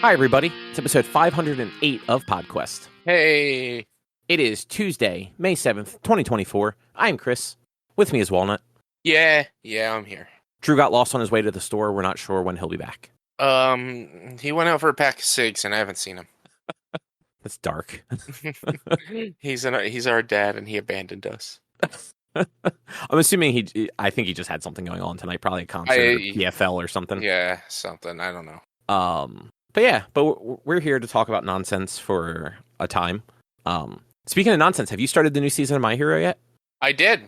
Hi, everybody. It's episode 508 of PodQuest. Hey. It is Tuesday, May 7th, 2024. I'm Chris. With me is Walnut. Yeah, I'm here. Drew got lost on his way to the store. We're not sure when he'll be back. He went out for a pack of cigs, and I haven't seen him. That's dark. He's our dad, and he abandoned us. I'm assuming I think he just had something going on tonight, probably a concert or PFL or something. Yeah, something. I don't know. But we're here to talk about nonsense for a time. Speaking of nonsense, have you started the new season of My Hero yet? I did.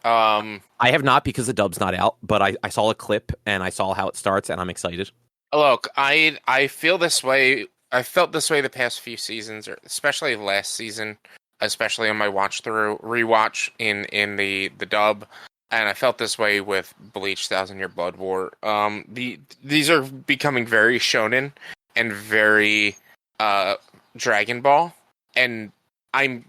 I have not because the dub's not out, but I saw a clip and I saw how it starts and I'm excited. Look, I feel this way. I felt this way the past few seasons, or especially last season, especially on my rewatch in the dub. And I felt this way with Bleach 1000-Year Blood War. These are becoming very Shonen and very Dragon Ball, and I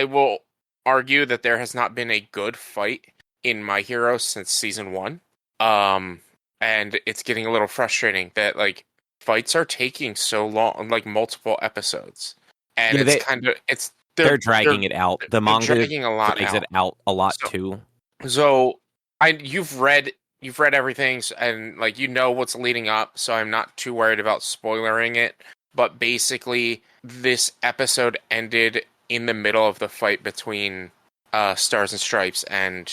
will argue that there has not been a good fight in My Hero since season 1. And it's getting a little frustrating that like fights are taking so long, like multiple episodes, and they're dragging it out. The manga dragging a lot drags it out a lot too. So you've read everything, and like you know what's leading up, so I'm not too worried about spoiling it. But basically, this episode ended in the middle of the fight between Stars and Stripes and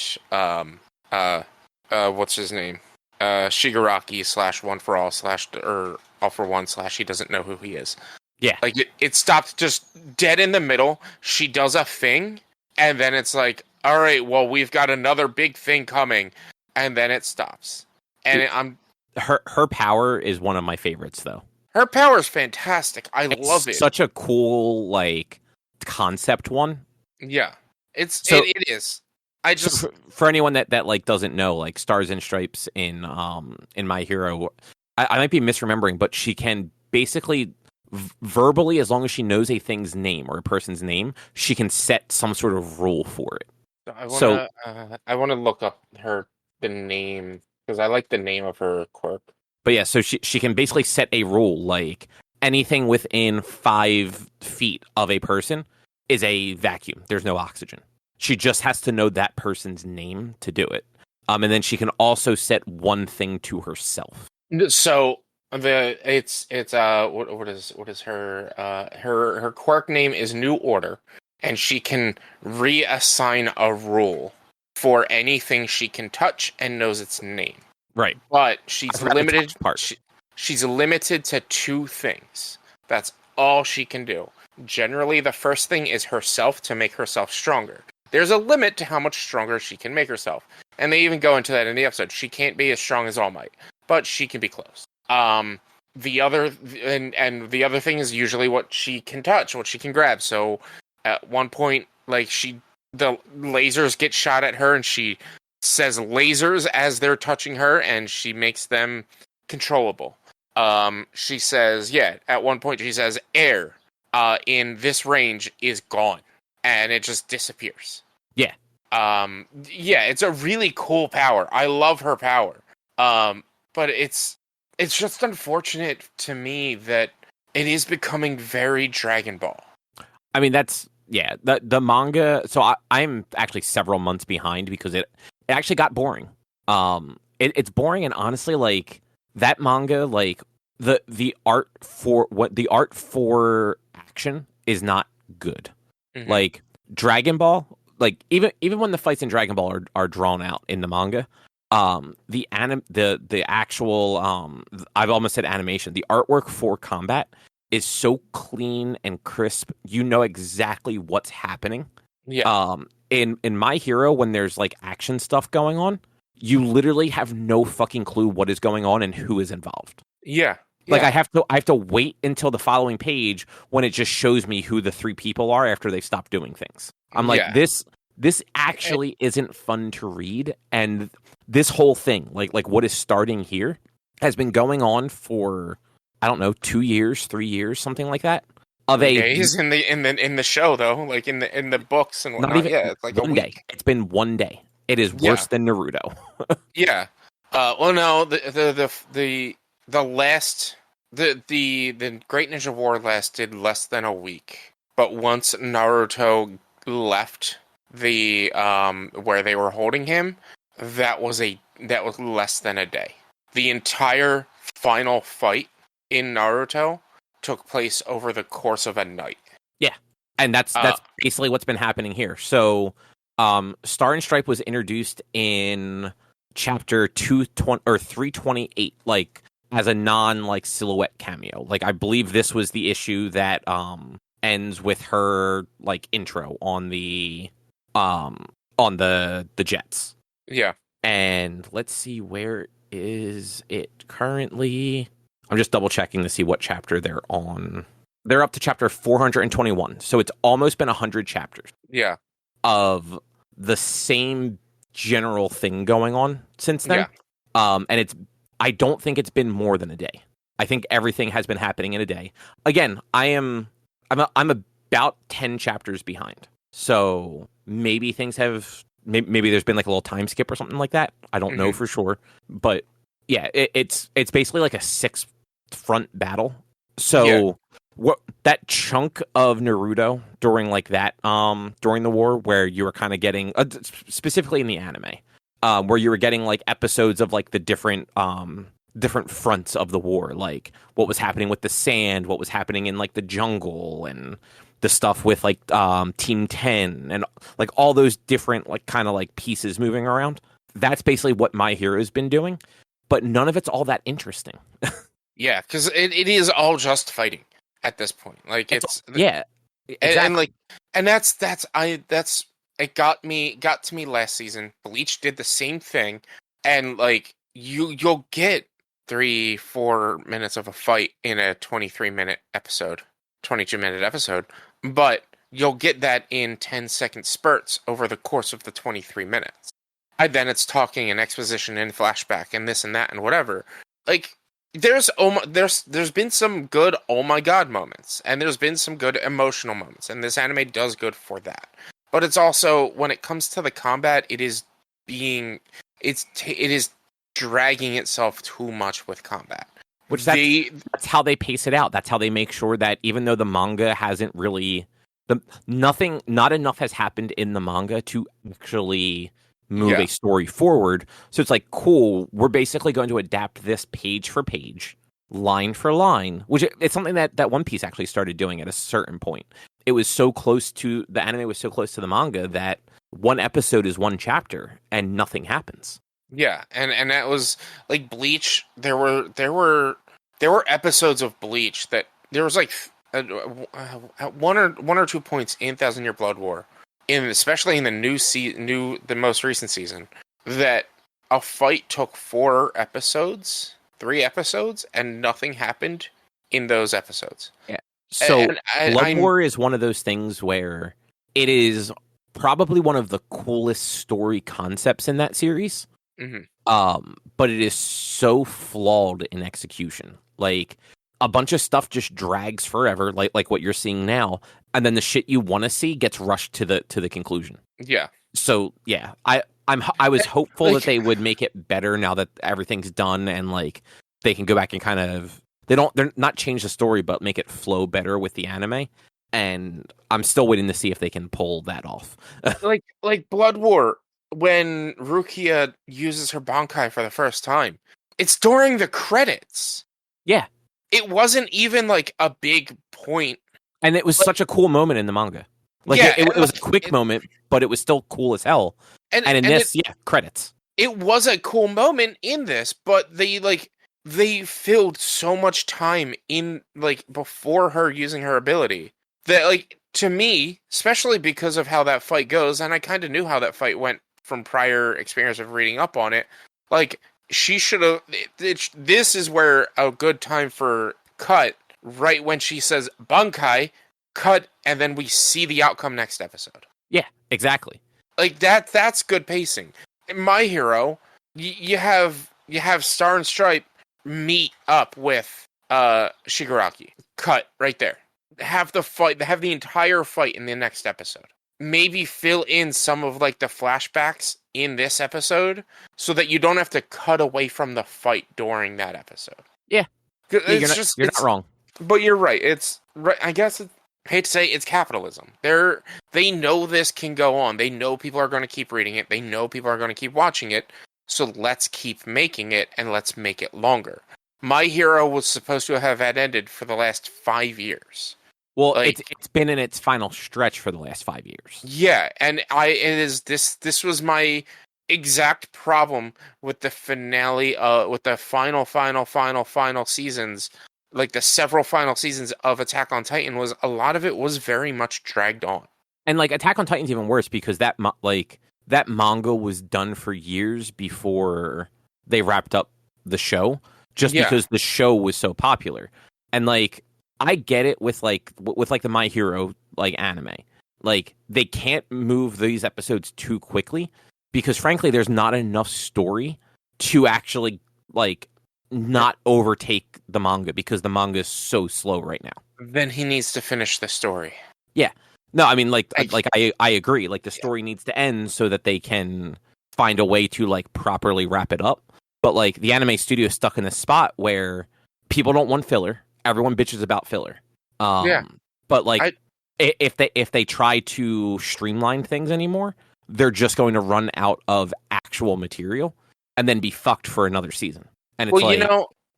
what's his name? Shigaraki / One for All / or All for One / he doesn't know who he is. Yeah. Like, it stopped just dead in the middle. She does a thing, and then it's like, all right, well, we've got another big thing coming, and then it stops. And her power is one of my favorites, though. Her power is fantastic. I love it. Such a cool, like, concept one. Yeah. It is. So for anyone that like doesn't know, like, Stars and Stripes in My Hero, I might be misremembering, but she can basically verbally, as long as she knows a thing's name or a person's name, she can set some sort of rule for it. I want to look up the name because I like the name of her quirk. But yeah, so she can basically set a rule, like anything within 5 feet of a person is a vacuum. There's no oxygen. She just has to know that person's name to do it. And then she can also set one thing to herself. So what is her quirk name is New Order, and she can reassign a rule for anything she can touch and knows its name. Right. But she's limited. She's limited to 2 things. That's all she can do. Generally, the first thing is herself to make herself stronger. There's a limit to how much stronger she can make herself. And they even go into that in the episode. She can't be as strong as All Might, but she can be close. The other thing is usually what she can touch, what she can grab. So at one point, like the lasers get shot at her and she says lasers as they're touching her and she makes them controllable. She says, at one point she says air in this range is gone and it just disappears. Yeah. It's a really cool power. I love her power. But it's just unfortunate to me that it is becoming very Dragon Ball. I mean, the manga. So I'm actually several months behind because it actually got boring. It's boring, and honestly, like that manga, like the art for action is not good. Mm-hmm. Like Dragon Ball, like even when the fights in Dragon Ball are drawn out in the manga. The actual I've almost said animation. The artwork for combat is so clean and crisp. You know exactly what's happening. Yeah. In My Hero, when there's like action stuff going on, you literally have no fucking clue what is going on and who is involved. Yeah. Like I have to wait until the following page when it just shows me who the 3 people are after they've stopped doing things. I'm like, this actually isn't fun to read, and this whole thing, like what is starting here, has been going on for, I don't know, 2 years, 3 years, something like that. Days in the show though, like in the books and whatnot. It's like one day. It's been one day. It is worse than Naruto. Yeah. Well, no, the last the Great Ninja War lasted less than a week, but once Naruto left the where they were holding him, that was less than a day. The entire final fight in Naruto took place over the course of a night. Yeah, and that's basically what's been happening here. So, Star and Stripe was introduced in chapter 220 or 328, like as a non silhouette cameo. Like I believe this was the issue that ends with her intro on the jets. Yeah. And let's see, where is it currently? I'm just double checking to see what chapter they're on. They're up to chapter 421. So it's almost been 100 chapters. Yeah. Of the same general thing going on since then. Yeah. And I don't think it's been more than a day. I think everything has been happening in a day. Again, I'm about 10 chapters behind. So maybe things have maybe there's been a little time skip or something like that. I don't know for sure. But yeah, it's basically like a 6 front battle. So what that chunk of Naruto during that during the war where you were kind of getting specifically in the anime where you were getting episodes of the different fronts of the war, like what was happening with the sand, what was happening in the jungle, and the stuff with Team 10 and all those different kind of pieces moving around. That's basically what My Hero's been doing, but none of it's all that interesting. Yeah, because it is all just fighting at this point. Exactly. And it got to me last season. Bleach did the same thing, and you'll get 3-4 minutes of a fight in a 23-minute episode, 22-minute episode, but you'll get that in 10-second spurts over the course of the 23 minutes. And then it's talking and exposition and flashback and this and that and whatever. There's been some good oh my god moments, and there's been some good emotional moments, and this anime does good for that. But it's also, when it comes to the combat, it is dragging itself too much with combat. Which that's how they pace it out. That's how they make sure that even though the manga hasn't really not enough has happened in the manga to actually move a story forward. So it's cool, we're basically going to adapt this page for page, line for line, which it's something that One Piece actually started doing at a certain point. It was so close to the anime was so close to the manga that one episode is one chapter and nothing happens. Yeah, and that was Bleach. There were episodes of Bleach that there was one or 2 points in Thousand Year Blood War, especially in the the most recent season, that a fight took 3 episodes, and nothing happened in those episodes. Yeah. So Blood War is one of those things where it is probably one of the coolest story concepts in that series. Mm-hmm. But it is so flawed in execution. A bunch of stuff just drags forever, like what you're seeing now, and then the shit you want to see gets rushed to the conclusion. Yeah. So yeah, I was hopeful that they would make it better now that everything's done, and they can go back and kind of they're not change the story, but make it flow better with the anime. And I'm still waiting to see if they can pull that off. like Blood War. When Rukia uses her Bankai for the first time, it's during the credits. Yeah. It wasn't even a big point. And it was such a cool moment in the manga. It was a quick moment, but it was still cool as hell. And in this, credits. It was a cool moment in this, but they filled so much time in before her using her ability that to me, especially because of how that fight goes, and I kind of knew how that fight went from prior experience of reading up on it, she should have. This is where a good time for cut, right when she says Bankai, cut, and then we see the outcome next episode. Yeah, exactly. That's good pacing. In My Hero, you have Star and Stripe meet up with Shigaraki. Cut right there. Have the entire fight in the next episode. Maybe fill in some of the flashbacks in this episode so that you don't have to cut away from the fight during that episode. Yeah. You're not wrong. But you're right. It's right. I guess I hate to say it's capitalism. They know this can go on. They know people are going to keep reading it. They know people are going to keep watching it. So let's keep making it and let's make it longer. My Hero was supposed to have ended for the last 5 years. Well, it's been in its final stretch for the last 5 years. Yeah, and this was my exact problem with the finale, with the final seasons, like the several final seasons of Attack on Titan. Was a lot of it was very much dragged on, and like Attack on Titan's even worse because that manga was done for years before they wrapped up the show, just because the show was so popular. And like I get it with the My Hero like anime, like they can't move these episodes too quickly because frankly there's not enough story to actually like not overtake the manga because the manga is so slow right now. Then he needs to finish the story. Yeah. No, I mean I agree. Like the story needs to end so that they can find a way to like properly wrap it up. But like the anime studio is stuck in this spot where people don't want filler. Everyone bitches about filler. But like if they try to streamline things anymore, they're just going to run out of actual material and then be fucked for another season. And it's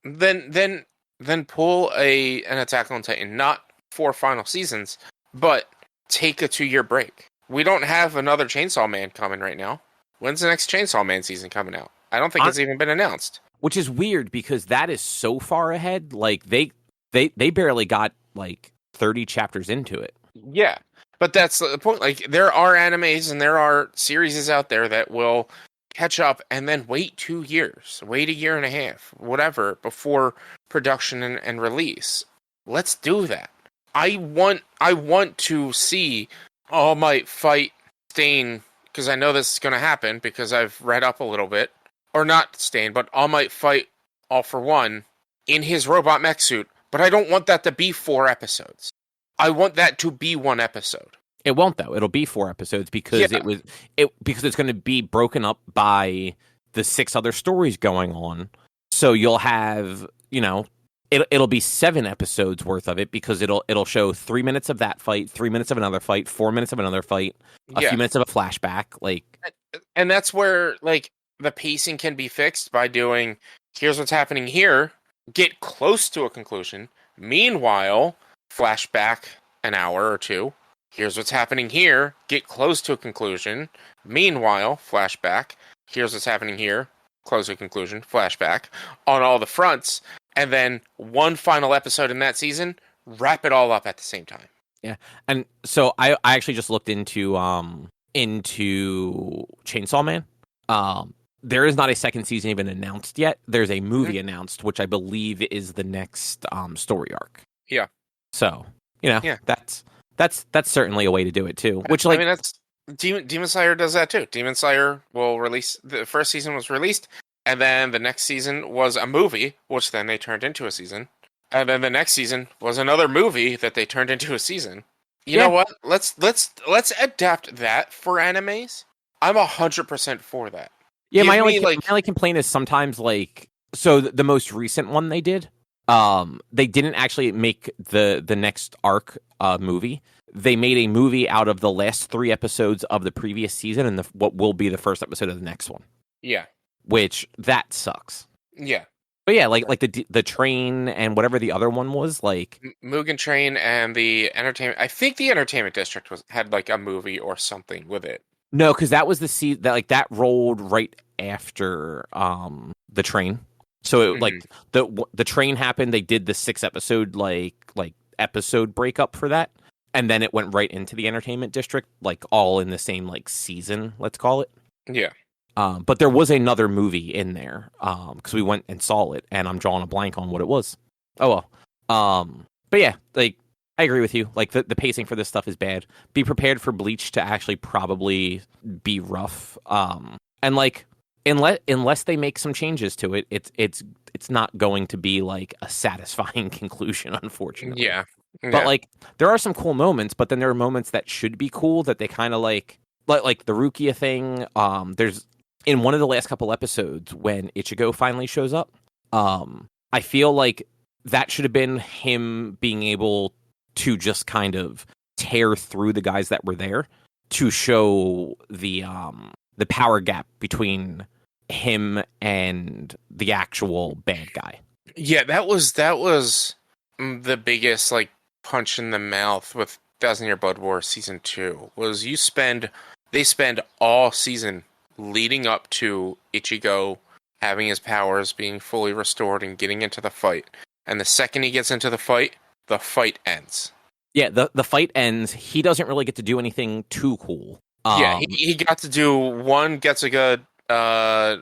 then pull an Attack on Titan, not 4 final seasons, but take a 2-year break. We don't have another Chainsaw Man coming right now. When's the next Chainsaw Man season coming out? I don't think it's even been announced. Which is weird because that is so far ahead. Like they barely got like 30 chapters into it. Yeah, but that's the point. Like there are animes and there are series out there that will catch up and then wait 2 years, wait a year and a half, whatever, before production and release. Let's do that. I want to see All Might fight Stain, because I know this is going to happen because I've read up a little bit. Or not Stain, but All Might fight All For One in his robot mech suit. But I don't want that to be 4 episodes. I want that to be 1 episode. It won't though. It'll be 4 episodes because because it's going to be broken up by the 6 other stories going on. So you'll have, it'll be 7 episodes worth of it because it'll show 3 minutes of that fight, 3 minutes of another fight, 4 minutes of another fight, a few minutes of a flashback, and that's where the pacing can be fixed by doing here's what's happening here, get close to a conclusion. Meanwhile, flashback an hour or 2. Here's what's happening here, get close to a conclusion. Meanwhile, flashback. Here's what's happening here, close to a conclusion, flashback. On all the fronts, and then 1 final episode in that season, wrap it all up at the same time. Yeah, and so I actually just looked into Chainsaw Man. There is not a second season even announced yet. There's a movie announced, which I believe is the next story arc. Yeah. So that's certainly a way to do it too. Which that's Demon Slayer does that too. Demon Slayer will release the first season was released, and then the next season was a movie, which then they turned into a season, and then the next season was another movie that they turned into a season. You know what? Let's adapt that for animes. I'm 100% for that. Yeah, my only complaint is sometimes the most recent one they did, they didn't actually make the next arc movie. They made a movie out of the last 3 episodes of the previous season and what will be the first episode of the next one. Yeah, which that sucks. Yeah, but yeah, like the train and whatever the other one was, like Mugen Train and the entertainment. I think the entertainment district had a movie or something with it. No, because that was that rolled right after the train. So the train happened. They did the 6 episode episode breakup for that, and then it went right into the entertainment district, all in the same Season. Let's call it. Yeah. But there was another movie in there because we went and saw it, and I'm drawing a blank on what it was. Oh well. But yeah, I agree with you. The pacing for this stuff is bad. Be prepared for Bleach to actually probably be rough. And unless they make some changes to it, it's not going to be a satisfying conclusion, unfortunately. Yeah. But there are some cool moments, but then there are moments that should be cool that they kind of like the Rukia thing. There's in one of the last couple episodes when Ichigo finally shows up. I feel like that should have been him being able to just kind of tear through the guys that were there to show the power gap between him and the actual bad guy. Yeah, that was the biggest like punch in the mouth with Thousand Year Blood War Season 2 was they spend all season leading up to Ichigo having his powers being fully restored and getting into the fight. And the second he gets into the fight ends. Yeah, the fight ends. He doesn't really get to do anything too cool. Yeah, he got to do one Getsuga,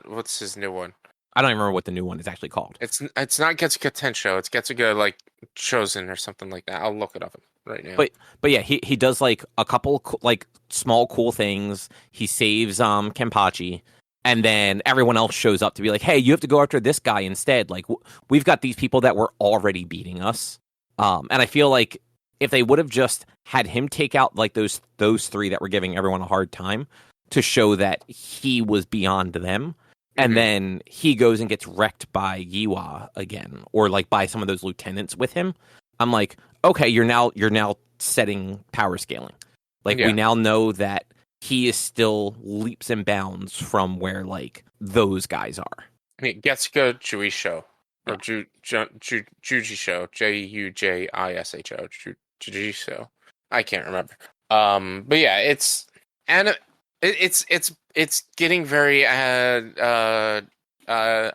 what's his new one? I don't even remember what the new one is actually called. It's not Getsuga Tensho, it's Getsuga like Chosen or something like that. I'll look it up right now. But yeah, he does like a couple like small cool things. He saves Kenpachi, and then everyone else shows up to be like, "Hey, you have to go after this guy instead. Like we've got these people that were already beating us." And I feel like if they would have just had him take out like those three that were giving everyone a hard time to show that he was beyond them, and then he goes and gets wrecked by Yiwa again, or like by some of those lieutenants with him, I'm like, okay, you're now setting power scaling. Like we now know that he is still leaps and bounds from where like those guys are. I mean, Getsuga Juisho or Jujisho, Jujisho, Jujisho. I can't remember. But yeah, it's getting very I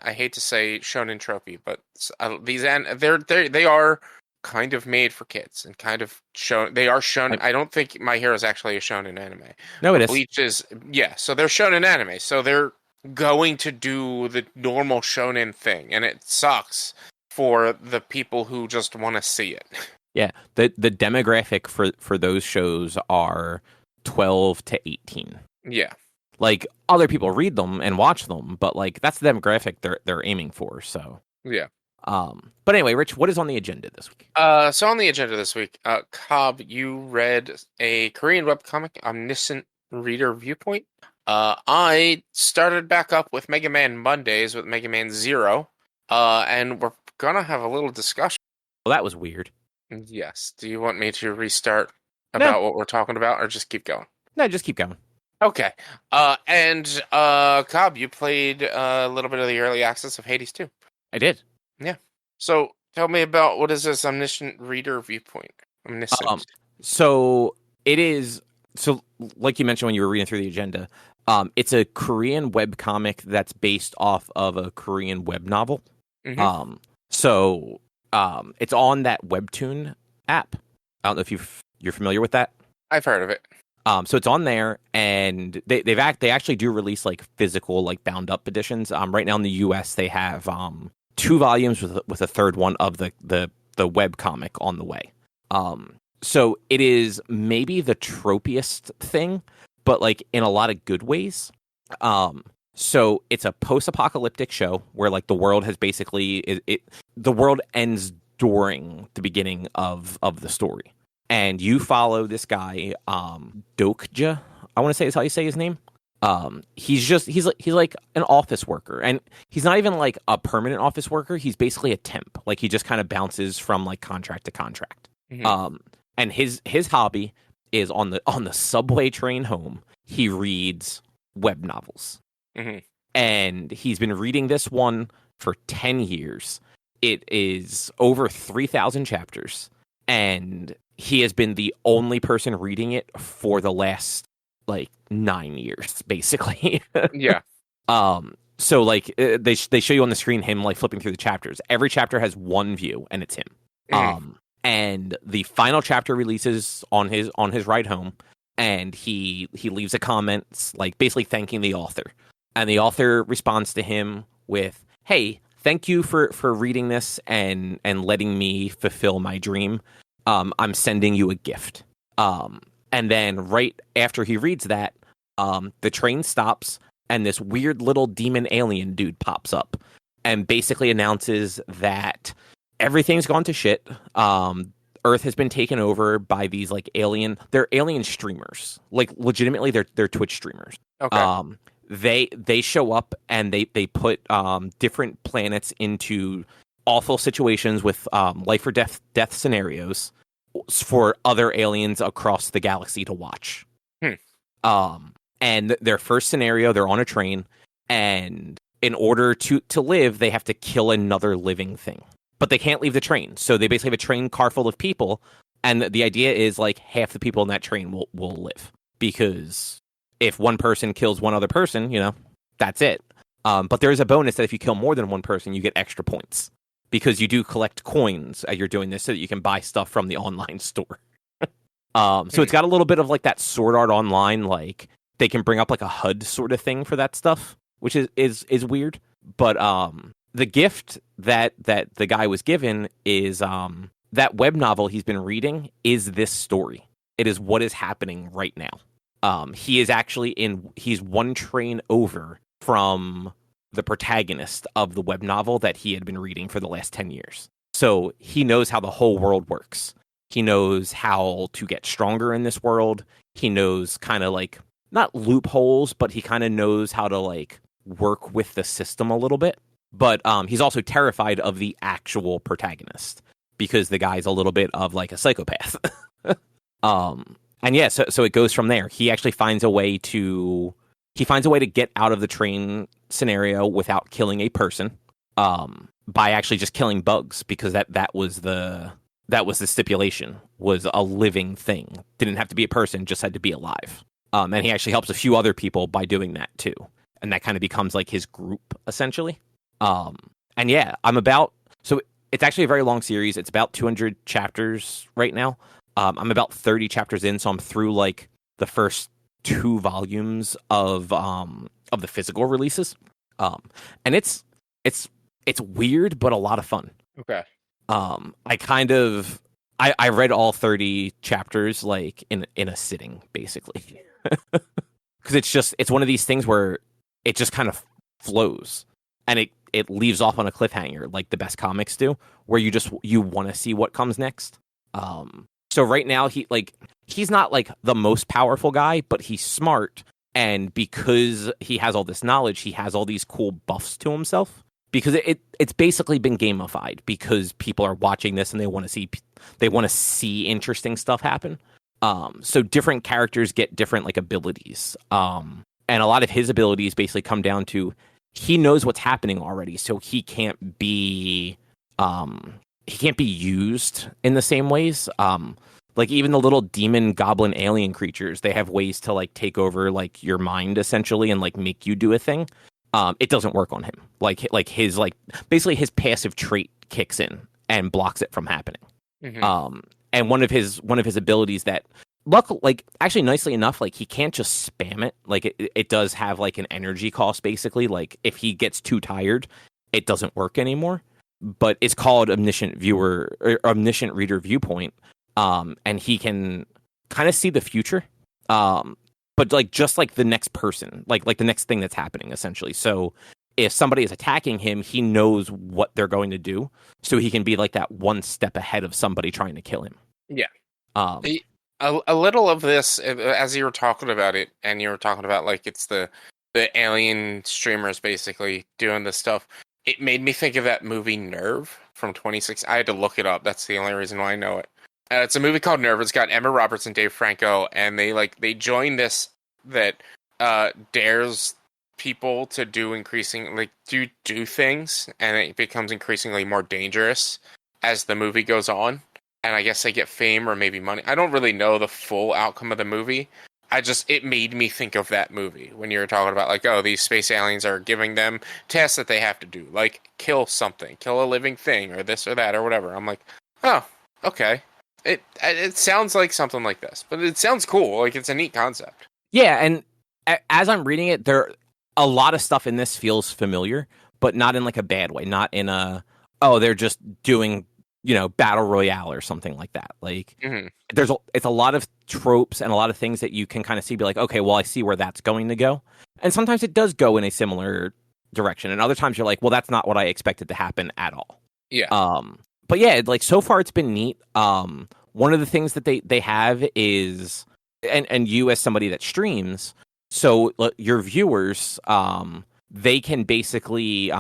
hate to say shonen tropey, but they are kind of made for kids and kind of they are shonen. I don't think My Hero is actually a shonen anime. No, it is. Bleach is, yeah. So they're shonen anime. So they're going to do the normal shonen thing, and it sucks for the people who just want to see it. Yeah, the demographic for those shows are 12 to 18. Yeah. Like other people read them and watch them, but like that's the demographic they're aiming for, so. Yeah. But anyway, Rich, what is on the agenda this week? So on the agenda this week, Cobb, you read a Korean webcomic, Omniscient Reader Viewpoint. I started back up with Mega Man Mondays with Mega Man Zero, and we're gonna have a little discussion. Well, that was weird. Yes. Do you want me to restart about what we're talking about, or just keep going? No, just keep going. Okay. And Cobb, you played a little bit of the early access of Hades 2. I did. Yeah. So tell me about what is this Omniscient Reader Viewpoint? Omniscient. So it is. So like you mentioned when you were reading through the agenda, it's a Korean webcomic that's based off of a Korean web novel. Mm-hmm. So it's on that Webtoon app. I don't know if you're familiar with that. I've heard of it. So it's on there, and they actually do release like physical, like bound up editions. Right now in the US, they have 2 volumes with a third one of the web comic on the way. So it is maybe the tropiest thing, but like in a lot of good ways. So it's a post-apocalyptic show where like the world has basically the world ends during the beginning of the story. And you follow this guy, Dokja, I want to say is how you say his name. He's like an office worker, and he's not even like a permanent office worker. He's basically a temp. Like he just kind of bounces from like contract to contract. Mm-hmm. And his hobby is on the subway train home. He reads web novels. Mm-hmm. And he's been reading this one for 10 years. It is over 3,000 chapters, and he has been the only person reading it for the last like 9 years, basically. Yeah. So like they show you on the screen him like flipping through the chapters. Every chapter has one view, and it's him. Mm-hmm. And the final chapter releases on his ride home, and he leaves a comment like basically thanking the author, and the author responds to him with, "Hey, thank you for reading this and letting me fulfill my dream. I'm sending you a gift." And then right after he reads that, the train stops, and this weird little demon alien dude pops up and basically announces that everything's gone to shit. Earth has been taken over by these like they're alien streamers. Like legitimately they're Twitch streamers. Okay. They show up and they put different planets into awful situations with life or death scenarios for other aliens across the galaxy to watch. And their first scenario, they're on a train, and in order to live, they have to kill another living thing. But they can't leave the train, so they basically have a train car full of people, and the idea is like half the people in that train will live, because if one person kills one other person, that's it. But there is a bonus that if you kill more than one person, you get extra points, because you do collect coins as you're doing this so that you can buy stuff from the online store. So it's got a little bit of like that Sword Art Online, like they can bring up like a HUD sort of thing for that stuff, which is weird. But the gift that the guy was given is that web novel he's been reading is this story. It is what is happening right now. He is actually he's one train over from the protagonist of the web novel that he had been reading for the last 10 years. So he knows how the whole world works. He knows how to get stronger in this world. He knows kind of like, not loopholes, but he kind of knows how to like work with the system a little bit. But he's also terrified of the actual protagonist, because the guy's a little bit of like a psychopath. And yeah, so it goes from there. He actually finds a way to get out of the train scenario without killing a person, by actually just killing bugs, because that was the stipulation, was a living thing. Didn't have to be a person, just had to be alive. And he actually helps a few other people by doing that too. And that kind of becomes like his group, essentially. And yeah, so it's actually a very long series. It's about 200 chapters right now. I'm about 30 chapters in, so I'm through like the first 2 volumes of the physical releases. And it's weird, but a lot of fun. Okay. I read all 30 chapters like in a sitting, basically. Because it's one of these things where it just kind of flows, and it leaves off on a cliffhanger, like the best comics do, where you want to see what comes next. So right now he's not like the most powerful guy, but he's smart, and because he has all this knowledge, he has all these cool buffs to himself. Because it's basically been gamified, because people are watching this and they want to see interesting stuff happen. So different characters get different like abilities. And a lot of his abilities basically come down to he knows what's happening already, so he can't be used in the same ways. Like even the little demon goblin alien creatures, they have ways to like take over like your mind essentially and like make you do a thing. It doesn't work on him. Like his basically his passive trait kicks in and blocks it from happening. Mm-hmm. And one of his abilities that actually nicely enough, like he can't just spam it. Like it does have like an energy cost basically. Like if he gets too tired, it doesn't work anymore. But it's called Omniscient Reader Viewpoint. And he can kind of see the future. But like just like the next person, like the next thing that's happening, essentially. So if somebody is attacking him, he knows what they're going to do, so he can be like that one step ahead of somebody trying to kill him. Yeah. A little of this, as you were talking about it, and you were talking about like it's the alien streamers basically doing this stuff. It made me think of that movie Nerve from 2016. I had to look it up. That's the only reason why I know it. It's a movie called Nerve. It's got Emma Roberts and Dave Franco, and they join this that dares people to do things, and it becomes increasingly more dangerous as the movie goes on. And I guess they get fame or maybe money. I don't really know the full outcome of the movie. It made me think of that movie when you were talking about like, oh, these space aliens are giving them tests that they have to do, like kill a living thing or this or that or whatever. I'm like, oh, okay. It sounds like something like this, but it sounds cool. Like it's a neat concept. Yeah, and as I'm reading it, a lot of stuff in this feels familiar, but not in like a bad way. Not in they're just doing battle royale or something like that. Like mm-hmm. It's a lot of tropes and a lot of things that you can kind of see, be like, okay, well, I see where that's going to go. And sometimes it does go in a similar direction, and other times you're like, well, that's not what I expected to happen at all. Yeah. But yeah, like so far it's been neat. One of the things that they have is, and you as somebody that streams, so your viewers, they can basically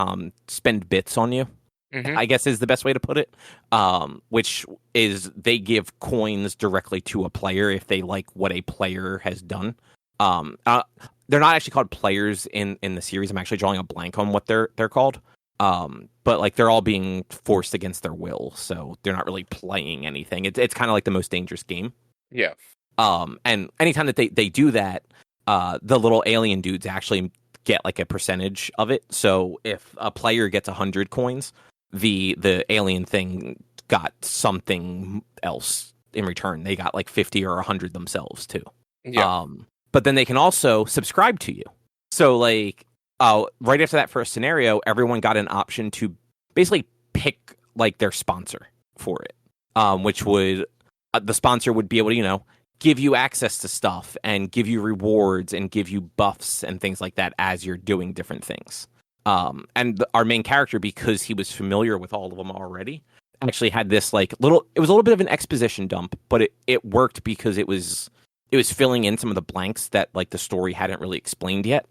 spend bits on you. I guess is the best way to put it. Which is they give coins directly to a player if they like what a player has done. They're not actually called players in the series. I'm actually drawing a blank on what they're called. But like they're all being forced against their will, so they're not really playing anything. It's kind of like the most dangerous game. Yeah. And anytime that they do that, the little alien dudes actually get like a percentage of it. So if a player gets 100 coins, the alien thing got something else in return. They got like 50 or 100 themselves too. Yeah. But then they can also subscribe to you. So like right after that first scenario, everyone got an option to basically pick like their sponsor for it, which would the sponsor would be able to give you access to stuff and give you rewards and give you buffs and things like that as you're doing different things. And our main character, because he was familiar with all of them already, actually had this it was a little bit of an exposition dump, but it worked because it was filling in some of the blanks that like the story hadn't really explained yet.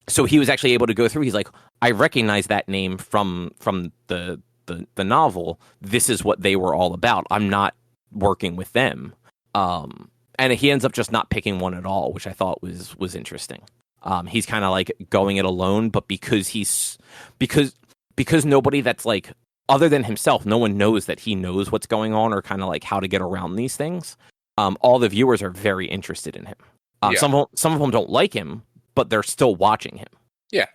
So he was actually able to go through. He's like, I recognize that name from the novel. This is what they were all about. I'm not working with them. And he ends up just not picking one at all, which I thought was interesting. He's kind of like going it alone, but because nobody that's like other than himself, no one knows that he knows what's going on or kind of like how to get around these things. All the viewers are very interested in him. Some of them don't like him, but they're still watching him. Yeah.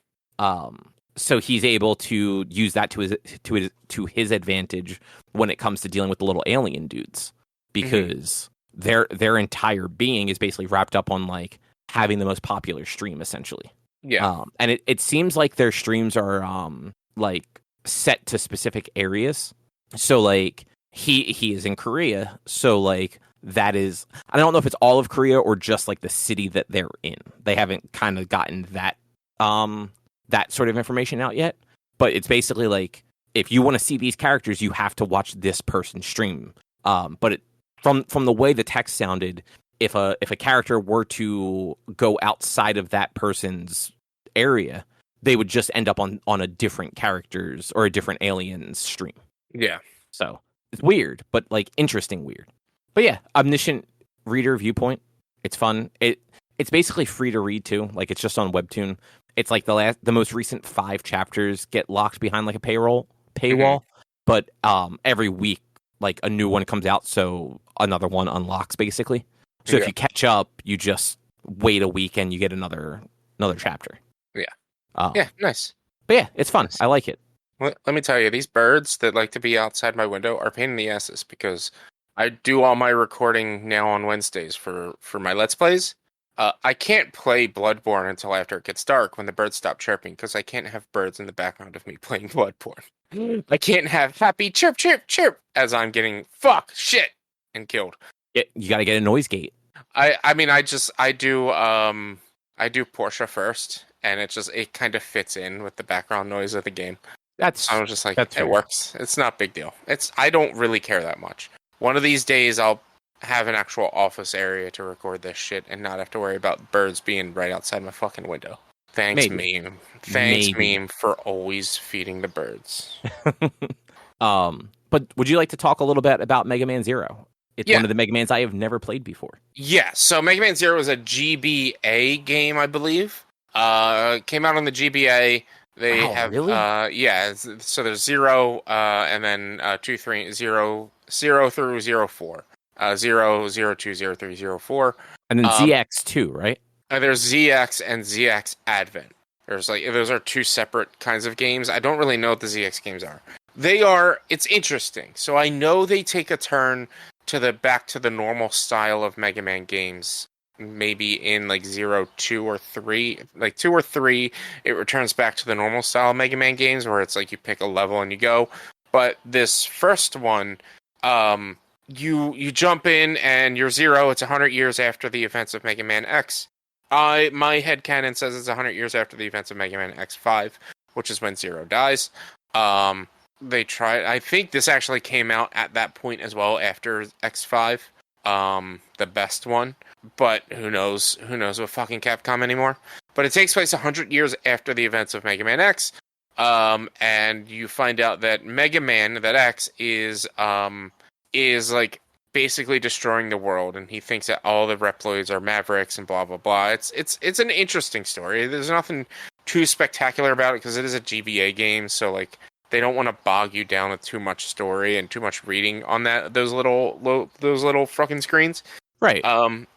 So he's able to use that to his advantage when it comes to dealing with the little alien dudes, because their entire being is basically wrapped up on like having the most popular stream, essentially. Yeah. And it seems like their streams are like set to specific areas. So like he is in Korea, so like that is, I don't know if it's all of Korea or just like the city that they're in. They haven't kind of gotten that that sort of information out yet, but it's basically like if you want to see these characters, you have to watch this person's stream. But from the way the text sounded, if a character were to go outside of that person's area, they would just end up on a different character's or a different alien's stream. Yeah. So it's weird, but like interesting weird. But yeah, Omniscient reader Viewpoint. It's fun. It's basically free to read too. Like it's just on Webtoon. It's like the most recent 5 chapters get locked behind like a paywall. But every week like a new one comes out, so another one unlocks basically. So if you catch up, you just wait a week and you get another chapter. Yeah. Yeah, nice. But yeah, it's fun. I like it. Well, let me tell you, these birds that like to be outside my window are a pain in the asses because I do all my recording now on Wednesdays for my Let's Plays. I can't play Bloodborne until after it gets dark when the birds stop chirping because I can't have birds in the background of me playing Bloodborne. I can't have happy chirp, chirp, chirp as I'm getting fuck, shit, and killed. Yeah, you got to get a noise gate. I mean, I do Porsche first, and it kind of fits in with the background noise of the game. I was just like, it works. It's not a big deal. I don't really care that much. One of these days, I'll have an actual office area to record this shit and not have to worry about birds being right outside my fucking window. Thanks, Meme. Thanks, Meme, for always feeding the birds. But would you like to talk a little bit about Mega Man Zero? It's one of the Mega Mans I have never played before. Yeah, so Mega Man Zero is a GBA game, I believe. Came out on the GBA. They have really? So there's 0, and then 2, 3, 0 through 04. 0, 0, 2, 0, 3, 0, 4. And then ZX2, right? There's ZX and ZX Advent. There's those are 2 separate kinds of games. I don't really know what the ZX games are. It's interesting. So I know they take a turn back to the normal style of Mega Man games. Maybe in 0, 2, or 3. 2 or 3, it returns back to the normal style of Mega Man games where it's you pick a level and you go. But this first one, you jump in and you're 0. It's 100 years after the events of Mega Man X. My headcanon says it's 100 years after the events of Mega Man X5, which is when 0 dies. I think this actually came out at that point as well after X5, the best one. But who knows with fucking Capcom anymore. But it takes place 100 years after the events of Mega Man X. And you find out that Mega Man, that X, is like basically destroying the world, and he thinks that all the Reploids are Mavericks and blah blah blah. It's an interesting story. There's nothing too spectacular about it because it is a GBA game, so like they don't want to bog you down with too much story and too much reading on those little fucking screens. Right.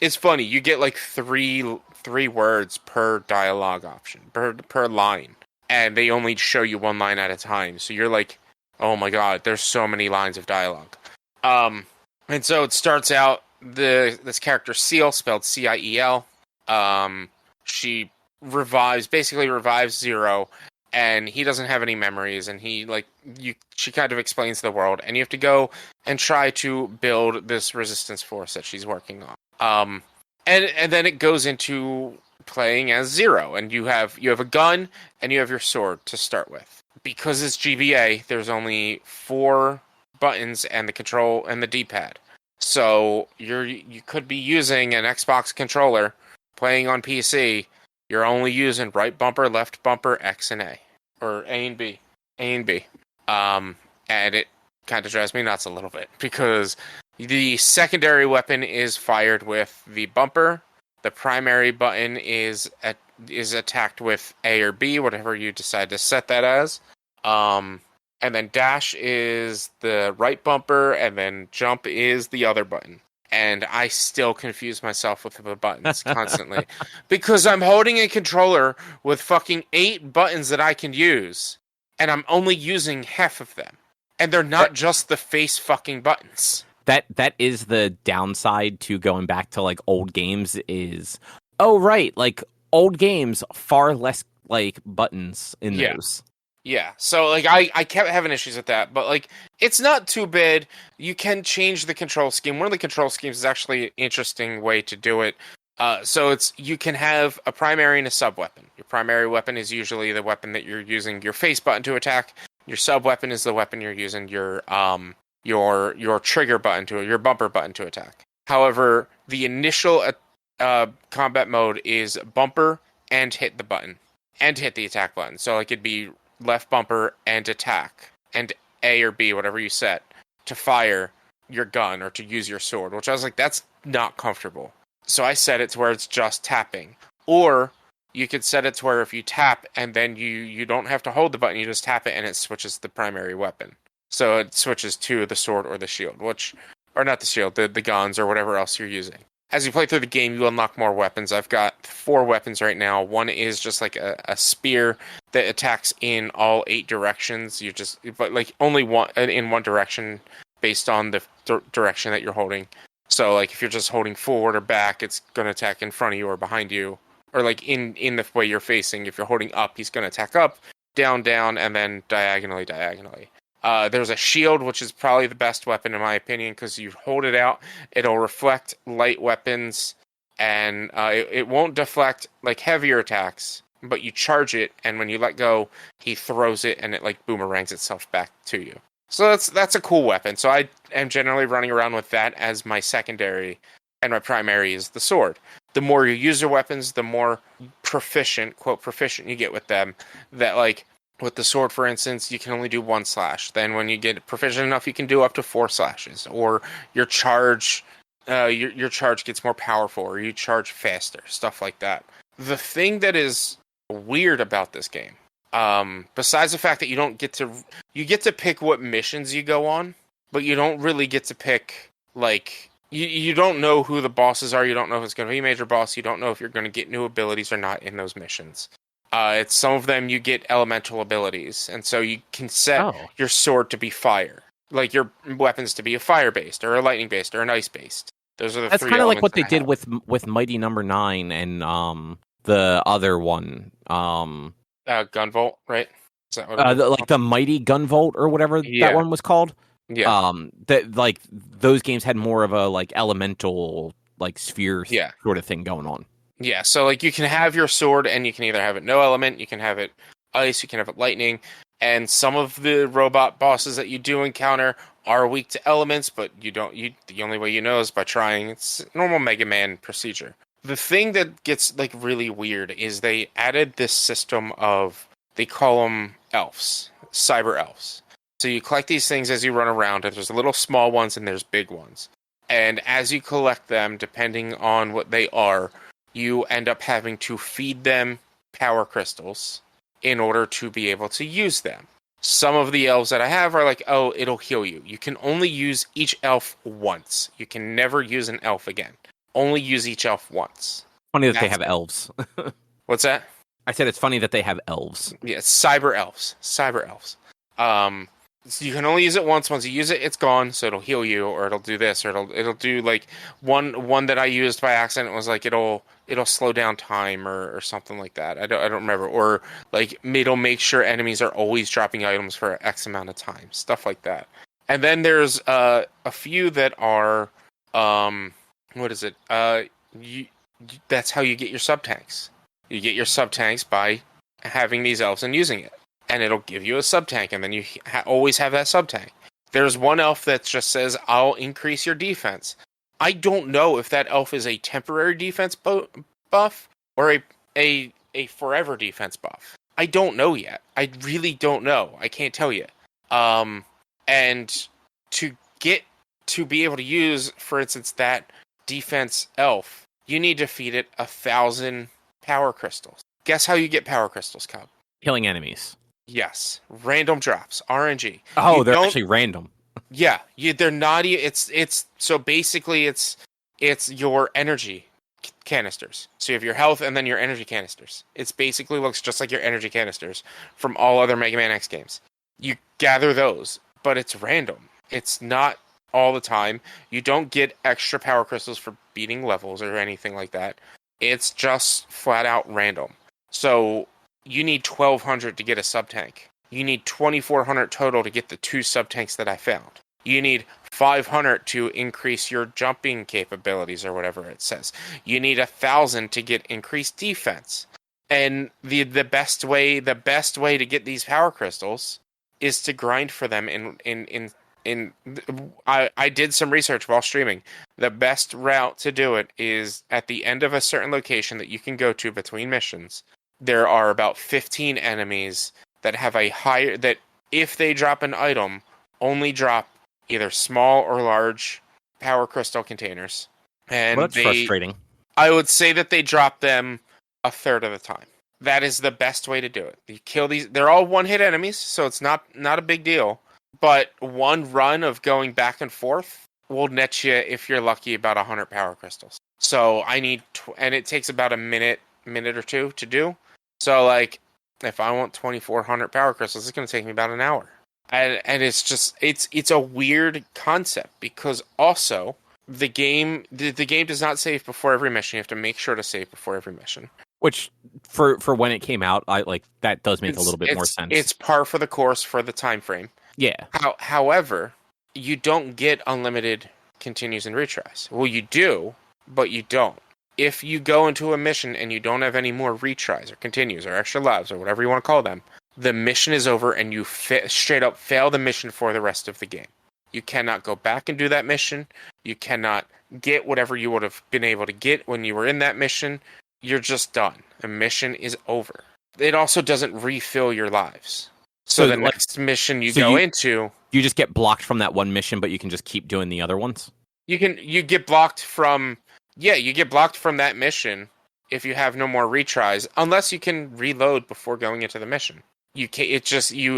It's funny. You get like three words per dialogue option per line, and they only show you one line at a time. So you're like, oh my god, there's so many lines of dialogue. And so it starts out this character Ciel, spelled Ciel. She basically revives Zero, and he doesn't have any memories, and she kind of explains the world, and you have to go and try to build this resistance force that she's working on. And then it goes into playing as Zero, and you have a gun and you have your sword to start with. Because it's GBA, there's only 4 buttons and the control and the D-pad. So you could be using an Xbox controller playing on PC. You're only using right bumper, left bumper, X and A, or A and B. And it kind of drives me nuts a little bit because the secondary weapon is fired with the bumper. The primary button is attacked with A or B, whatever you decide to set that as. And then dash is the right bumper, and then jump is the other button. And I still confuse myself with the buttons constantly. Because I'm holding a controller with fucking 8 buttons that I can use, and I'm only using half of them. And they're not just the face fucking buttons. That is the downside to going back to like old games is, oh right, like old games, far less like buttons in those. Yeah, so like I kept having issues with that, but like it's not too bad. You can change the control scheme. One of the control schemes is actually an interesting way to do it. So you can have a primary and a sub weapon. Your primary weapon is usually the weapon that you're using your face button to attack. Your sub weapon is the weapon you're using your trigger button your bumper button to attack. However, the initial combat mode is bumper and hit the button and hit the attack button. So like it'd be left bumper and attack, and A or B, whatever you set, to fire your gun or to use your sword, which I was like, that's not comfortable. So I set it to where it's just tapping. Or you could set it to where if you tap and then you don't have to hold the button, you just tap it and it switches the primary weapon. So it switches to the sword or the shield, or not the shield, the guns or whatever else you're using. As you play through the game, you unlock more weapons. I've got 4 weapons right now. One is just like a spear that attacks in all 8 directions. But like only one in one direction based on the direction that you're holding. So like if you're just holding forward or back, it's going to attack in front of you or behind you, or like in the way you're facing. If you're holding up, he's going to attack up, down, and then diagonally. There's a shield, which is probably the best weapon in my opinion, because you hold it out, it'll reflect light weapons, and it won't deflect like heavier attacks, but you charge it, and when you let go, he throws it, and it like boomerangs itself back to you. So that's a cool weapon. So I am generally running around with that as my secondary, and my primary is the sword. The more you use your weapons, the more proficient, quote proficient, you get with them. That like with the sword, for instance, you can only do 1 slash. Then when you get proficient enough, you can do up to 4 slashes. Or your charge, your charge gets more powerful, or you charge faster, stuff like that. The thing that is weird about this game, besides the fact that you get to pick what missions you go on, but you don't really get to pick like you don't know who the bosses are. You don't know if it's going to be a major boss. You don't know if you're going to get new abilities or not in those missions. It's some of them you get elemental abilities, and so you can set your sword to be fire, like your weapons to be a fire-based, or a lightning-based, or an ice-based. Those are the 3 elements. That's kind of like what they did with Mighty Number 9 and the other one, Gunvolt, right? Is that what like the Mighty Gunvolt or whatever that one was called. Yeah. That like those games had more of a like elemental like sphere sort of thing going on. Yeah, so like you can have your sword, and you can either have it no element, you can have it ice, you can have it lightning, and some of the robot bosses that you do encounter are weak to elements, but the only way you know is by trying. It's normal Mega Man procedure. The thing that gets like really weird is they added this system of, they call them elves, cyber elves. So you collect these things as you run around, and there's little small ones and there's big ones. And as you collect them, depending on what they are, you end up having to feed them power crystals in order to be able to use them. Some of the elves that I have are like, oh, it'll heal you. You can only use each elf once. You can never use an elf again. Only use each elf once. Funny that they have elves. What's that? I said it's funny that they have elves. Yeah, cyber elves. Cyber elves. So you can only use it once. Once you use it, it's gone. So it'll heal you, or it'll do this, or it'll do like one that I used by accident was like it'll slow down time or something like that. I don't remember. Or like it'll make sure enemies are always dropping items for X amount of time. Stuff like that. And then there's a few that are what is it? That's how you get your sub tanks. You get your sub tanks by having these elves and using it. And it'll give you a sub-tank, and then you always have that sub-tank. There's one elf that just says, I'll increase your defense. I don't know if that elf is a temporary defense buff or a forever defense buff. I don't know yet. I really don't know. I can't tell you. And to be able to use, for instance, that defense elf, you need to feed it 1,000 power crystals. Guess how you get power crystals, Cub? Killing enemies. Yes, random drops, RNG. Oh, they're actually random. Yeah, they're not. It's so basically it's your energy canisters. So you have your health and then your energy canisters. It's basically looks just like your energy canisters from all other Mega Man X games. You gather those, but it's random. It's not all the time. You don't get extra power crystals for beating levels or anything like that. It's just flat out random. So you need 1,200 to get a sub-tank. You need 2,400 total to get the 2 sub-tanks that I found. You need 500 to increase your jumping capabilities or whatever it says. You need 1,000 to get increased defense. And the best way to get these power crystals is to grind for them I did some research while streaming. The best route to do it is at the end of a certain location that you can go to between missions. There are about 15 enemies that have that if they drop an item, only drop either small or large power crystal containers. And that's frustrating. I would say that they drop them a third of the time. That is the best way to do it. You kill these. They're all one-hit enemies, so it's not a big deal. But one run of going back and forth will net you, if you're lucky, about 100 power crystals. So I need, and it takes about a minute or two to do. So, like, if I want 2,400 power crystals, it's going to take me about an hour. And it's just, it's a weird concept, because also, the game does not save before every mission. You have to make sure to save before every mission. Which, for when it came out, that does make a little bit more sense. It's par for the course for the time frame. Yeah. However, you don't get unlimited continues and retries. Well, you do, but you don't. If you go into a mission and you don't have any more retries or continues or extra lives or whatever you want to call them, the mission is over and you straight up fail the mission for the rest of the game. You cannot go back and do that mission. You cannot get whatever you would have been able to get when you were in that mission. You're just done. The mission is over. It also doesn't refill your lives. So the next mission you go into... You just get blocked from that one mission, but you can just keep doing the other ones? You get blocked from... Yeah, you get blocked from that mission if you have no more retries, unless you can reload before going into the mission. You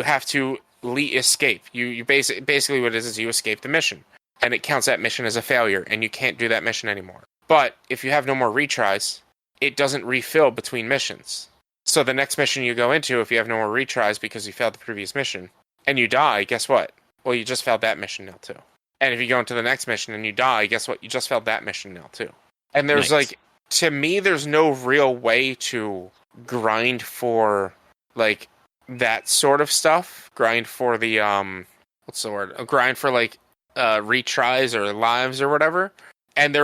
have to escape. You basically what it is you escape the mission, and it counts that mission as a failure, and you can't do that mission anymore. But if you have no more retries, it doesn't refill between missions. So the next mission you go into, if you have no more retries because you failed the previous mission, and you die, guess what? Well, you just failed that mission now too. And if you go into the next mission and you die, guess what? You just failed that mission now too. And there's to me, there's no real way to grind for that sort of stuff. Grind for the what's the word? Grind for retries or lives or whatever. And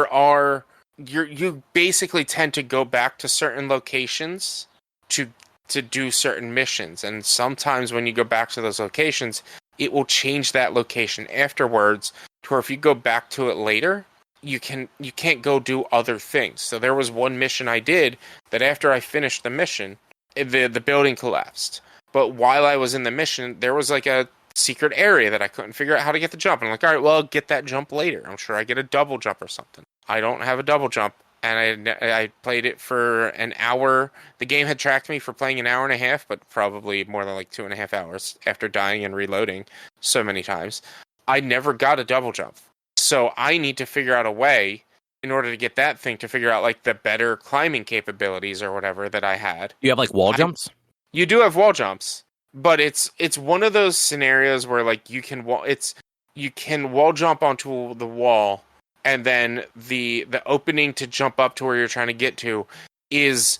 you basically tend to go back to certain locations to do certain missions. And sometimes when you go back to those locations, it will change that location afterwards to where if you go back to it later, you can't go do other things. So there was one mission I did that after I finished the mission, the building collapsed. But while I was in the mission, there was like a secret area that I couldn't figure out how to get the jump. And I'm like, all right, well, I'll get that jump later. I'm sure I get a double jump or something. I don't have a double jump. And I played it for an hour. The game had tracked me for playing an hour and a half, but probably more than like 2.5 hours after dying and reloading so many times. I never got a double jump. So I need to figure out a way in order to get that thing to figure out like the better climbing capabilities or whatever that I had. You have like wall jumps? You do have wall jumps, but it's one of those scenarios where like you can wall jump onto the wall, and then the opening to jump up to where you're trying to get to is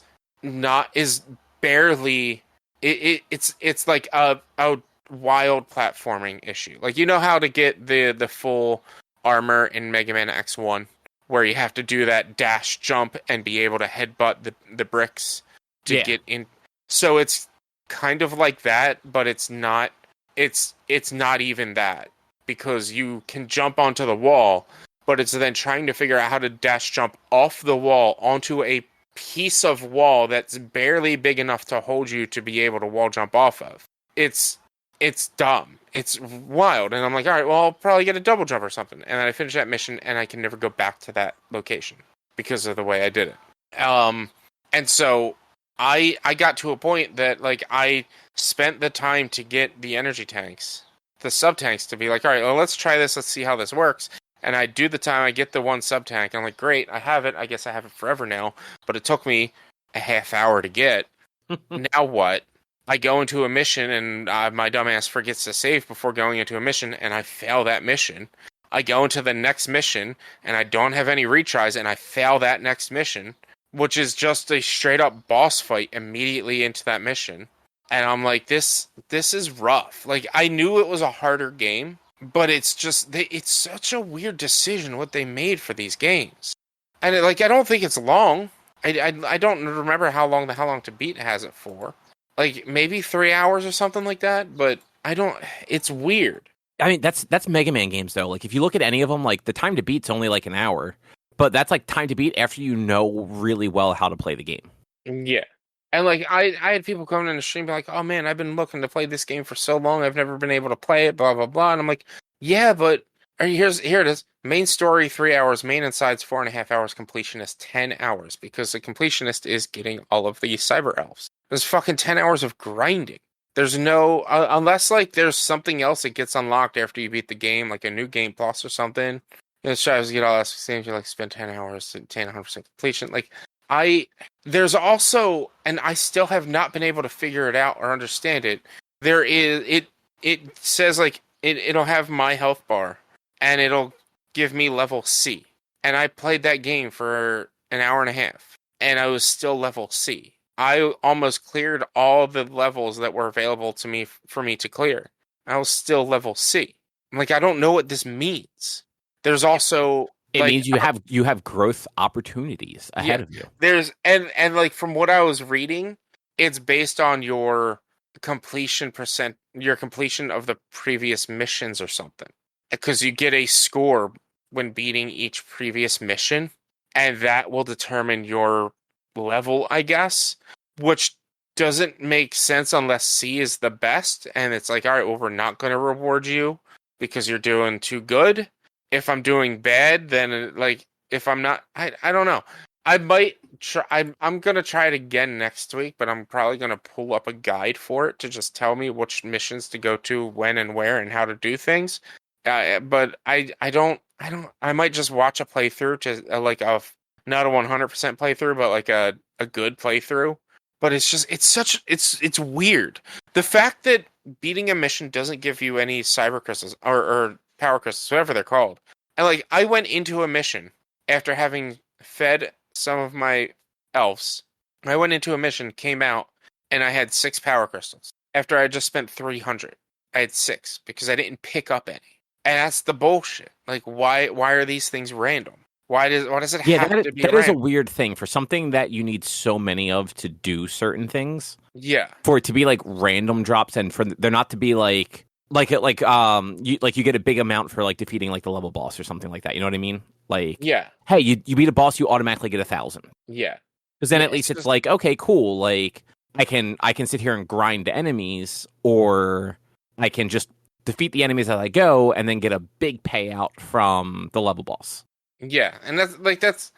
barely it's like a wild platforming issue. Like, you know how to get the full armor in Mega Man X1, where you have to do that dash jump and be able to headbutt the bricks to get in. So it's kind of like that, but it's not even that, because you can jump onto the wall, but it's then trying to figure out how to dash jump off the wall onto a piece of wall that's barely big enough to hold you to be able to wall jump off of. It's dumb. It's wild. And I'm like, all right, well, I'll probably get a double jump or something. And then I finish that mission and I can never go back to that location because of the way I did it. And so I got to a point that like I spent the time to get the energy tanks, the sub tanks, to be like, all right, well, let's try this. Let's see how this works. And I do the time, I get the one sub tank. I'm like, great, I have it. I guess I have it forever now. But it took me a half hour to get. Now what? I go into a mission and my dumbass forgets to save before going into a mission, and I fail that mission. I go into the next mission and I don't have any retries, and I fail that next mission, which is just a straight up boss fight immediately into that mission. And I'm like, this is rough. Like, I knew it was a harder game, but it's just it's such a weird decision what they made for these games. And I don't think it's long. I don't remember how long the How Long to Beat has it for. Like maybe 3 hours or something like that, but I don't. It's weird. I mean, that's Mega Man games though. Like if you look at any of them, like the time to beat's only like an hour, but that's like time to beat after you know really well how to play the game. Yeah, and like I had people coming in the stream be like, "Oh man, I've been looking to play this game for so long, I've never been able to play it." Blah blah blah, and I'm like, "Yeah, but here it is. Main story 3 hours, main and sides 4.5 hours, completionist 10 hours, because the completionist is getting all of the cyber elves. There's fucking 10 hours of grinding. There's no unless like there's something else that gets unlocked after you beat the game, like a new game plus or something. Tries to get all that things. You like spend 10 hours, 100% completion. Like there's also, and I still have not been able to figure it out or understand it. There is it says like it'll have my health bar, and it'll give me level C. And I played that game for an hour and a half, and I was still level C. I almost cleared all the levels that were available to me for me to clear. I was still level C. I'm like, I don't know what this means. There's also it means you have growth opportunities ahead of you. There's and like from what I was reading, it's based on your completion of the previous missions or something. Because you get a score when beating each previous mission, and that will determine your level, I guess, which doesn't make sense unless C is the best, and it's like, all right, well, we're not going to reward you because you're doing too good. If I'm doing bad, then like if I'm not, I don't know. I might try. I'm going to try it again next week, but I'm probably going to pull up a guide for it to just tell me which missions to go to, when and where, and how to do things. But I might just watch a playthrough to like not a 100% playthrough, but like a good playthrough. But it's weird. The fact that beating a mission doesn't give you any cyber crystals or power crystals, whatever they're called. And like I went into a mission after having fed some of my elves. I went into a mission, came out, and I had 6 power crystals. After I just spent 300, I had 6 because I didn't pick up any. And that's the bullshit. Like, why are these things random? Why does it have to be random? That is a weird thing for something that you need so many of to do certain things. Yeah. For it to be like random drops, and for there not to be like you get a big amount for like defeating like the level boss or something like that. You know what I mean? Like, yeah. Hey, you beat a boss, you automatically get 1,000. Yeah. Because then at least it's like, okay, cool. Like I can sit here and grind enemies, or I can just defeat the enemies as I go and then get a big payout from the level boss. Yeah, and that's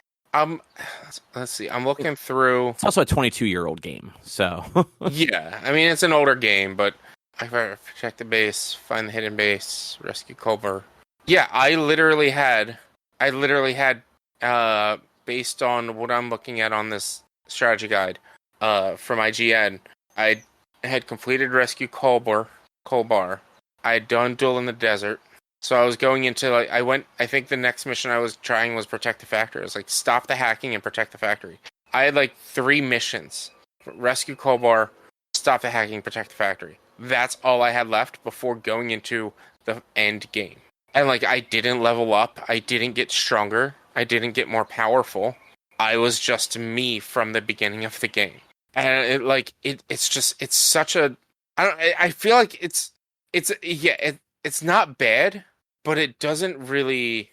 let's see. I'm looking through. It's also a 22-year-old game, so Yeah, I mean it's an older game, but I gotta protect the base, find the hidden base, rescue Culver. Yeah, I literally had based on what I'm looking at on this strategy guide from IGN, I had completed rescue Culbar. I had done Duel in the Desert. So I was going into, like, I think the next mission I was trying was protect the factory. I was like, stop the hacking and protect the factory. I had like 3 missions. Rescue Colbar, stop the hacking, protect the factory. That's all I had left before going into the end game. And like, I didn't level up. I didn't get stronger. I didn't get more powerful. I was just me from the beginning of the game. And it's such a, I feel like it's not bad, but it doesn't really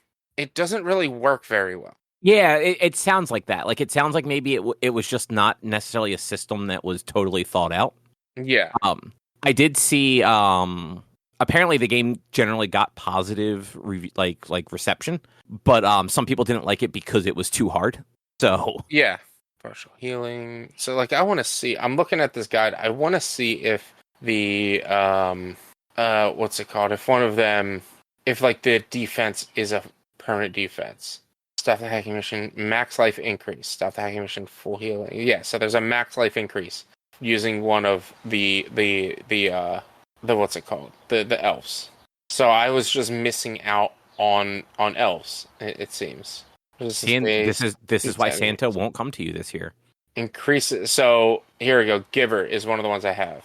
work very well. Yeah, it sounds like that. Like, it sounds like maybe it was just not necessarily a system that was totally thought out. Yeah. I did see. Apparently, the game generally got positive reception, but some people didn't like it because it was too hard. So yeah, partial healing. So like, I want to see. I'm looking at this guide. I want to see if the what's it called? If one of them, if like the defense is a permanent defense. Stop the hacking mission, max life increase. Stop the hacking mission, full healing. Yeah, so there's a max life increase using one of the what's it called? The elves. So I was just missing out on elves. It seems. This is why Santa won't come to you this year. Increases. So here we go. Giver is one of the ones I have.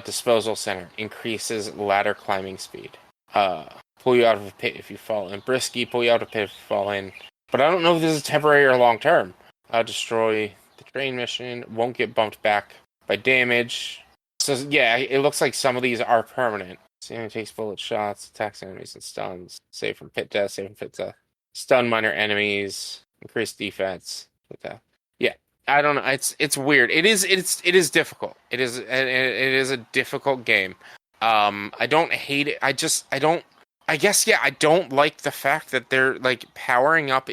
Disposal center increases ladder climbing speed. Pull you out of a pit if you fall in. Brisky, pull you out of a pit if you fall in. But I don't know if this is temporary or long term. Destroy the train mission. Won't get bumped back by damage. So yeah, it looks like some of these are permanent. Enemy takes bullet shots, attacks enemies and stuns. Save from pit death, stun minor enemies, increase defense. Yeah, I don't know. It's weird. It is difficult. It is a difficult game. I don't hate it. I don't like the fact that they're like powering up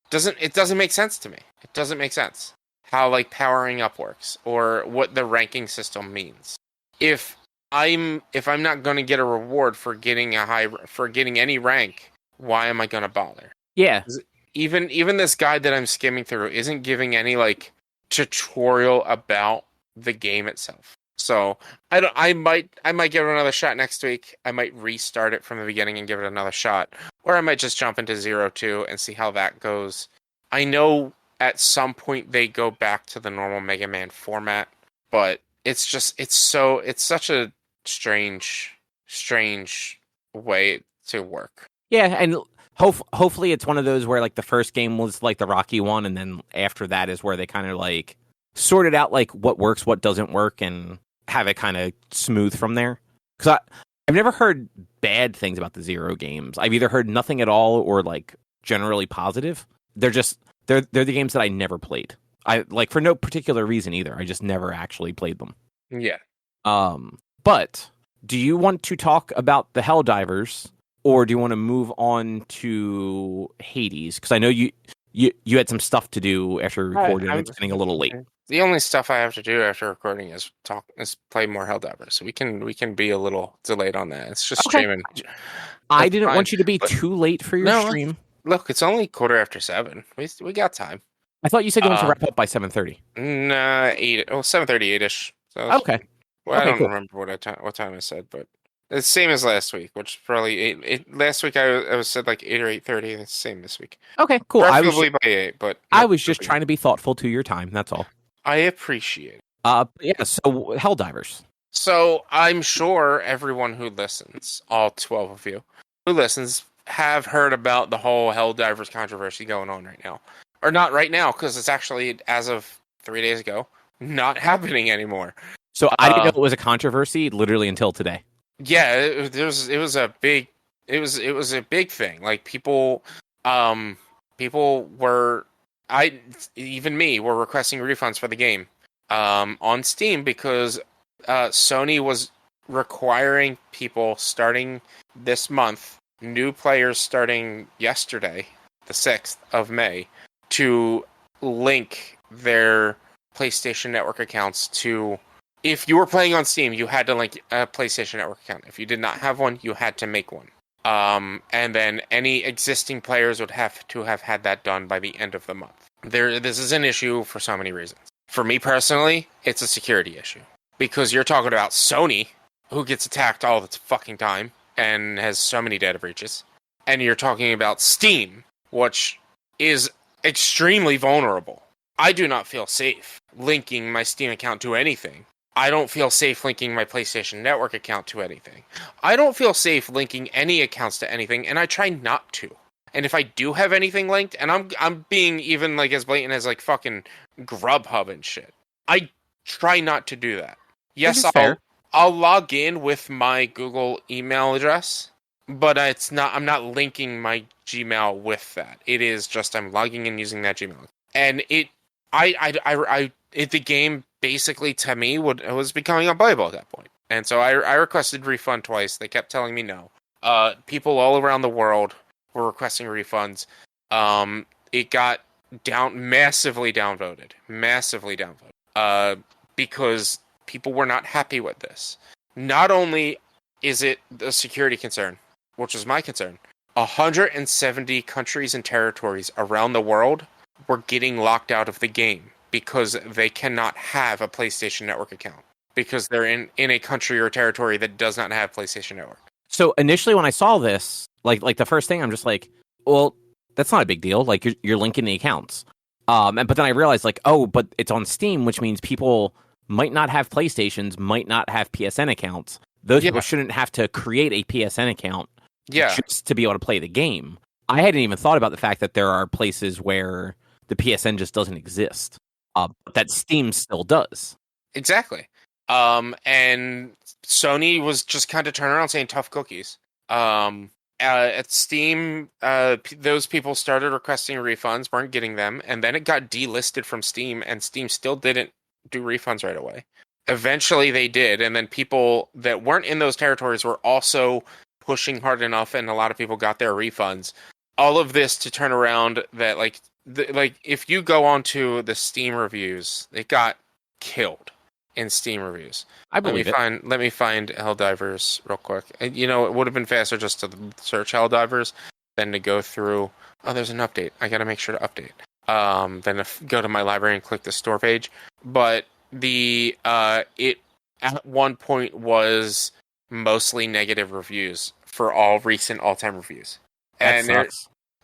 doesn't make sense to me. It doesn't make sense how like powering up works or what the ranking system means. If I'm not going to get a reward for getting any rank, why am I going to bother? Yeah. Even this guide that I'm skimming through isn't giving any like tutorial about the game itself. So I might give it another shot next week. I might restart it from the beginning and give it another shot, or I might just jump into 0-2 and see how that goes. I know at some point they go back to the normal Mega Man format, but it's such a strange way to work. Yeah, and hopefully it's one of those where like the first game was like the rocky one, and then after that is where they kind of like sorted out like what works, what doesn't work, and have it kind of smooth from there. Because I've never heard bad things about the Zero games. I've either heard nothing at all or like generally positive. They're the games that I never played. I like for no particular reason either. I just never actually played them. Yeah. But do you want to talk about the Helldivers, or do you want to move on to Hades? Because I know you had some stuff to do after recording. It's getting a little late. The only stuff I have to do after recording is play more Helldivers. So we can be a little delayed on that. It's just streaming. I didn't want you to be too late for your stream. Look, it's only 7:15. We got time. I thought you said you wanted to wrap up by 7:30. Nah, 7:30, 8ish. So okay. Well, I don't remember what time I said, but it's the same as last week, which probably 8. Last week I was said like 8 or 8:30. It's the same this week. Okay, cool. Preferably by 8, but I was just trying to be thoughtful to your time. That's all. I appreciate it. Yeah. So Helldivers. So I'm sure everyone who listens, all 12 of you who listens, have heard about the whole Helldivers controversy going on right now, or not right now because it's actually as of 3 days ago not happening anymore. So I didn't know it was a controversy literally until today. Yeah, it was a big thing. Like people were, even me, were requesting refunds for the game on Steam because Sony was requiring people starting this month, new players starting yesterday, the 6th of May, to link their PlayStation Network accounts to... If you were playing on Steam, you had to link a PlayStation Network account. If you did not have one, you had to make one. And then any existing players would have to have had that done by the end of the month. This is an issue for so many reasons. For me personally, it's a security issue. Because you're talking about Sony, who gets attacked all the fucking time and has so many data breaches. And you're talking about Steam, which is extremely vulnerable. I do not feel safe linking my Steam account to anything. I don't feel safe linking my PlayStation Network account to anything. I don't feel safe linking any accounts to anything, and I try not to. And if I do have anything linked, and I'm being even like as blatant as like fucking Grubhub and shit, I try not to do that. Yes, I'll log in with my Google email address, but I'm not linking my Gmail with that. It is just I'm logging in using that Gmail. And the game basically to me was becoming unplayable at that point. And so I requested refund twice. They kept telling me no. People all around the world were requesting refunds. It got massively downvoted, because people were not happy with this. Not only is it a security concern, which was my concern, 170 countries and territories around the world were getting locked out of the game because they cannot have a PlayStation Network account because they're in a country or territory that does not have PlayStation Network. So initially when I saw this, like the first thing, I'm just like, well, that's not a big deal. Like you're linking the accounts. But then I realized like, oh, but it's on Steam, which means people might not have PlayStations, might not have PSN accounts. Those people shouldn't have to create a PSN account just to be able to play the game. I hadn't even thought about the fact that there are places where the PSN just doesn't exist. That Steam still does. Exactly. And Sony was just kind of turning around saying tough cookies. At Steam, those people started requesting refunds, weren't getting them, and then it got delisted from Steam, and Steam still didn't do refunds right away. Eventually they did, and then people that weren't in those territories were also pushing hard enough, and a lot of people got their refunds. All of this to turn around that, like if you go onto the Steam reviews, it got killed in Steam reviews. I believe Let me find Helldivers real quick. You know, it would have been faster just to search Helldivers than to go through. Oh, there's an update. I got to make sure to update. Then go to my library and click the store page. But it at one point was mostly negative reviews for all recent all-time reviews, and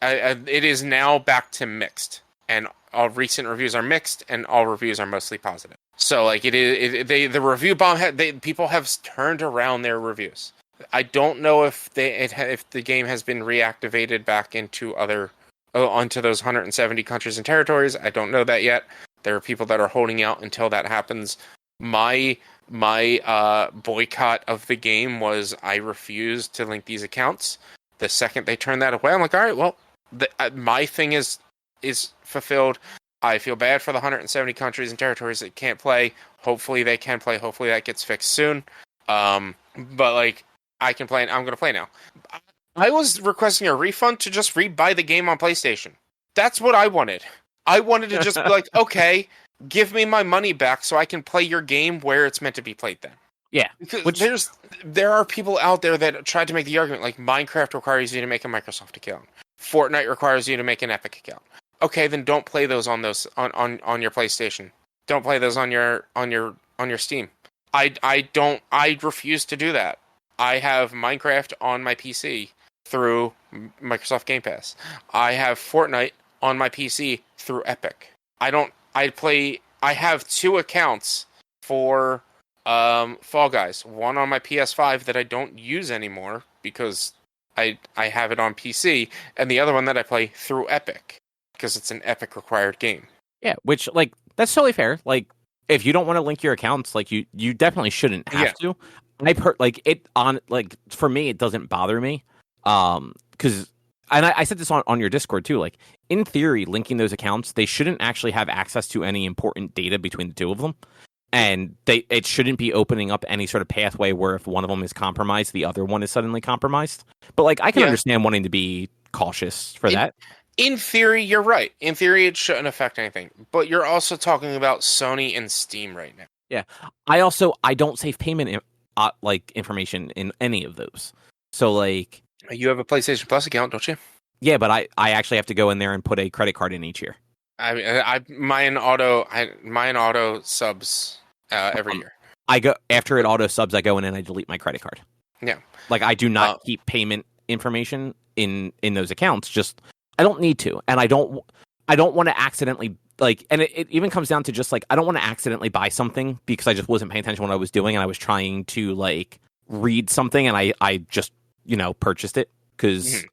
it is now back to mixed. And all recent reviews are mixed, and all reviews are mostly positive. So, like, the review bomb people have turned around their reviews. I don't know if the game has been reactivated back into onto those 170 countries and territories. I don't know that yet. There are people that are holding out until that happens. My boycott of the game was I refused to link these accounts. The second they turned that away, I'm like, all right, well, my thing is fulfilled. I feel bad for the 170 countries and territories that can't play. Hopefully they can play. Hopefully that gets fixed soon. But like, I can play, and I'm going to play now. I was requesting a refund to just rebuy the game on PlayStation. That's what I wanted. I wanted to just be like, okay, give me my money back so I can play your game where it's meant to be played then. Yeah. Because there are people out there that tried to make the argument, like Minecraft requires you to make a Microsoft account. Fortnite requires you to make an Epic account. Okay, then don't play those on your PlayStation. Don't play those on your Steam. I refuse to do that. I have Minecraft on my PC through Microsoft Game Pass. I have Fortnite on my PC through Epic. I have 2 accounts for Fall Guys. One on my PS5 that I don't use anymore because I have it on PC, and the other one that I play through Epic because it's an Epic required game. Yeah, which, like, that's totally fair. Like, if you don't want to link your accounts, like, you definitely shouldn't have to. For me, it doesn't bother me. Because and I said this on your Discord too, like, in theory, linking those accounts, they shouldn't actually have access to any important data between the two of them. And it shouldn't be opening up any sort of pathway where if one of them is compromised, the other one is suddenly compromised. But like, I can understand wanting to be cautious for that. In theory, you're right. In theory, it shouldn't affect anything. But you're also talking about Sony and Steam right now. Yeah. I don't save payment information in any of those. So like, you have a PlayStation Plus account, don't you? Yeah, but I actually have to go in there and put a credit card in each year. Mine auto subs every year. I go after it auto subs. I go in and I delete my credit card. Yeah, like I do not keep payment information in those accounts. Just I don't need to, and I don't want to accidentally like. And it even comes down to just like I don't want to accidentally buy something because I just wasn't paying attention to what I was doing and I was trying to like read something and I just purchased it because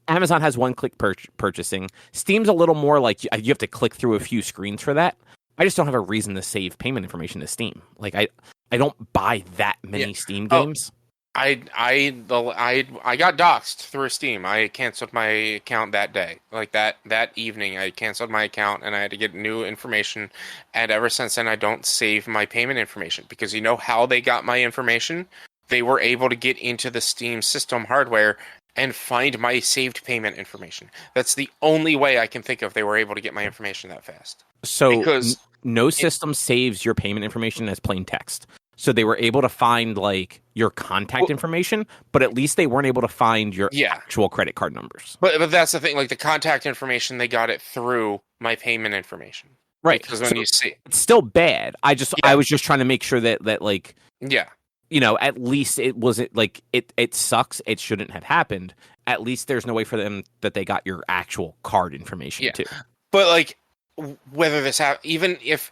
Amazon has one-click purchasing. Steam's a little more like you have to click through a few screens for that. I just don't have a reason to save payment information to Steam. Like I don't buy that many Steam games. I got doxxed through Steam. I canceled my account that day. Like that evening, I canceled my account and I had to get new information. And ever since then, I don't save my payment information because you know how they got my information? They were able to get into the Steam system hardware and find my saved payment information. That's the only way I can think of they were able to get my information that fast. So because no system saves your payment information as plain text. So they were able to find like your contact information, but at least they weren't able to find your actual credit card numbers. But that's the thing, like the contact information, they got it through my payment information. Right. Because when you see it's still bad. I was just trying to make sure that like at least it wasn't like it sucks. It shouldn't have happened. At least there's no way for them that they got your actual card information too. But like whether this even if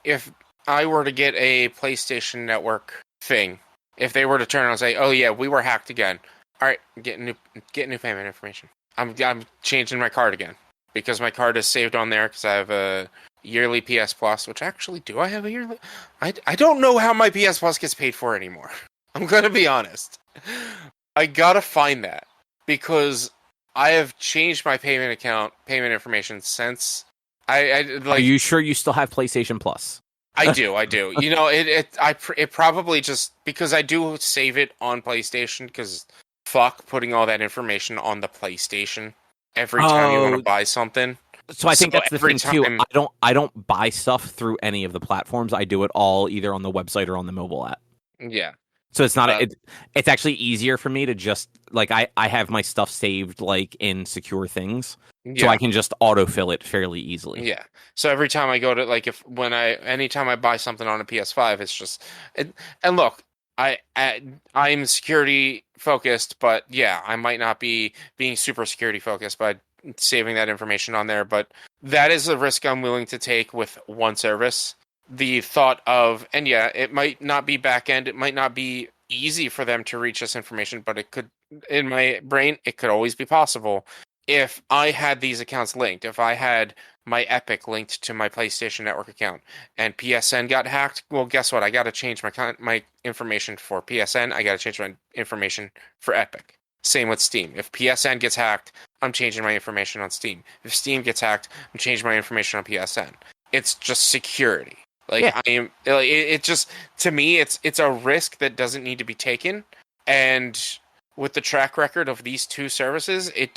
I were to get a PlayStation Network thing, if they were to turn and say, "Oh yeah, we were hacked again," all right, get new payment information. I'm changing my card again because my card is saved on there because I have a yearly PS Plus. Which actually, do I have a yearly? I don't know how my PS Plus gets paid for anymore. I'm gonna be honest. I gotta find that because I have changed my payment information since Are you sure you still have PlayStation Plus? I do. It probably just because I do save it on PlayStation because fuck putting all that information on the PlayStation every time you want to buy something. So I think that's the thing too. I don't buy stuff through any of the platforms. I do it all either on the website or on the mobile app. Yeah. So it's not it's actually easier for me to just like I have my stuff saved like in secure things. So I can just autofill it fairly easily. Yeah. So every time I go to like anytime I buy something on a PS5, it's just and look, I'm security focused, but yeah, I might not be being super security focused by saving that information on there, but that is a risk I'm willing to take with one service. The thought of it might not be back end, it might not be easy for them to reach this information, but it could in my brain it could always be possible. If I had these accounts linked, if I had my Epic linked to my PlayStation Network account and PSN got hacked, well, guess what? I got to change my information for PSN. I got to change my information for Epic. Same with Steam. If PSN gets hacked, I'm changing my information on Steam. If Steam gets hacked, I'm changing my information on PSN. It's just security. It just, to me, it's a risk that doesn't need to be taken. And with the track record of these two services, it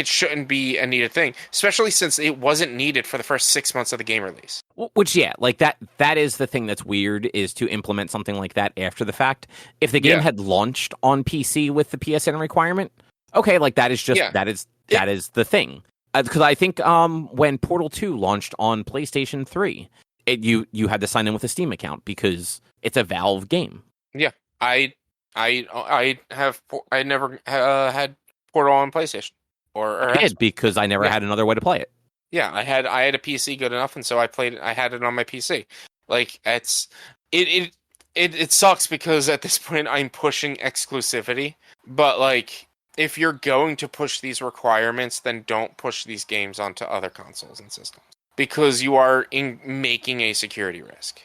shouldn't be a needed thing, especially since it wasn't needed for the first 6 months of the game release. Which, like that is the thing that's weird, is to implement something like that after the fact. If the game had launched on PC with the PSN requirement, okay, like that is just, that is the thing. Because I think when Portal 2 launched on PlayStation 3, you had to sign in with a Steam account because it's a Valve game. Yeah, I never had Portal on PlayStation, or I did because I never had another way to play it. Yeah, I had a PC good enough, and so I had it on my PC. Like it sucks because at this point I'm pushing exclusivity, but like if you're going to push these requirements, then don't push these games onto other consoles and systems because you are making a security risk.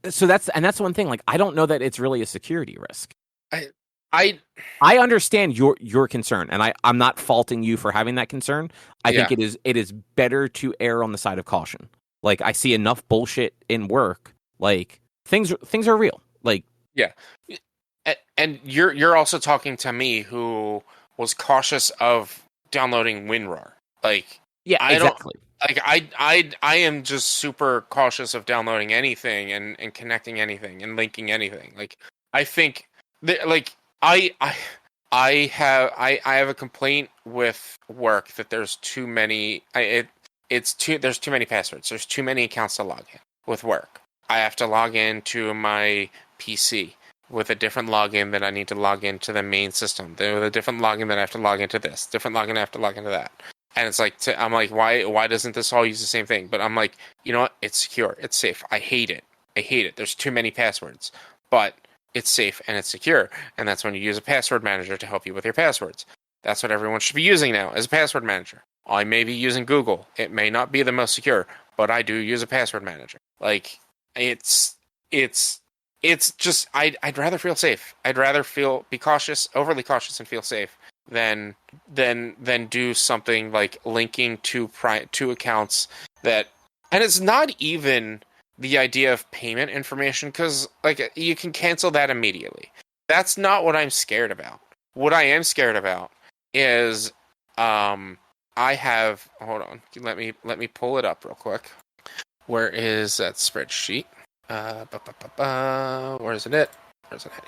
So that's one thing. Like I don't know that it's really a security risk. I I understand your concern, and I'm not faulting you for having that concern. I think it is better to err on the side of caution. Like, I see enough bullshit in work. Like, things are real. Like, yeah, and you're also talking to me who was cautious of downloading WinRAR. Like, yeah, I don't exactly. like I am just super cautious of downloading anything and connecting anything and linking anything. Like, I think that, like, I have a complaint with work that there's too many there's too many passwords. There's too many accounts to log in with work. I have to log in to my PC with a different login that I need to log into the main system. With a different login that I have to log into this. Different login I have to log into that. And it's like, I'm like, why doesn't this all use the same thing? But I'm like, you know what? It's secure. It's safe. I hate it. There's too many passwords. But it's safe and it's secure. And that's when you use a password manager to help you with your passwords. That's what everyone should be using now, as a password manager. I may be using Google. It may not be the most secure, but I do use a password manager. Like, it's just, I'd rather feel safe. I'd rather be cautious, overly cautious, and feel safe than do something like linking to accounts that, and it's not even the idea of payment information, because, like, you can cancel that immediately. That's not what I'm scared about. What I am scared about is I have, hold on, let me pull it up real quick. Where is that spreadsheet? Where is it?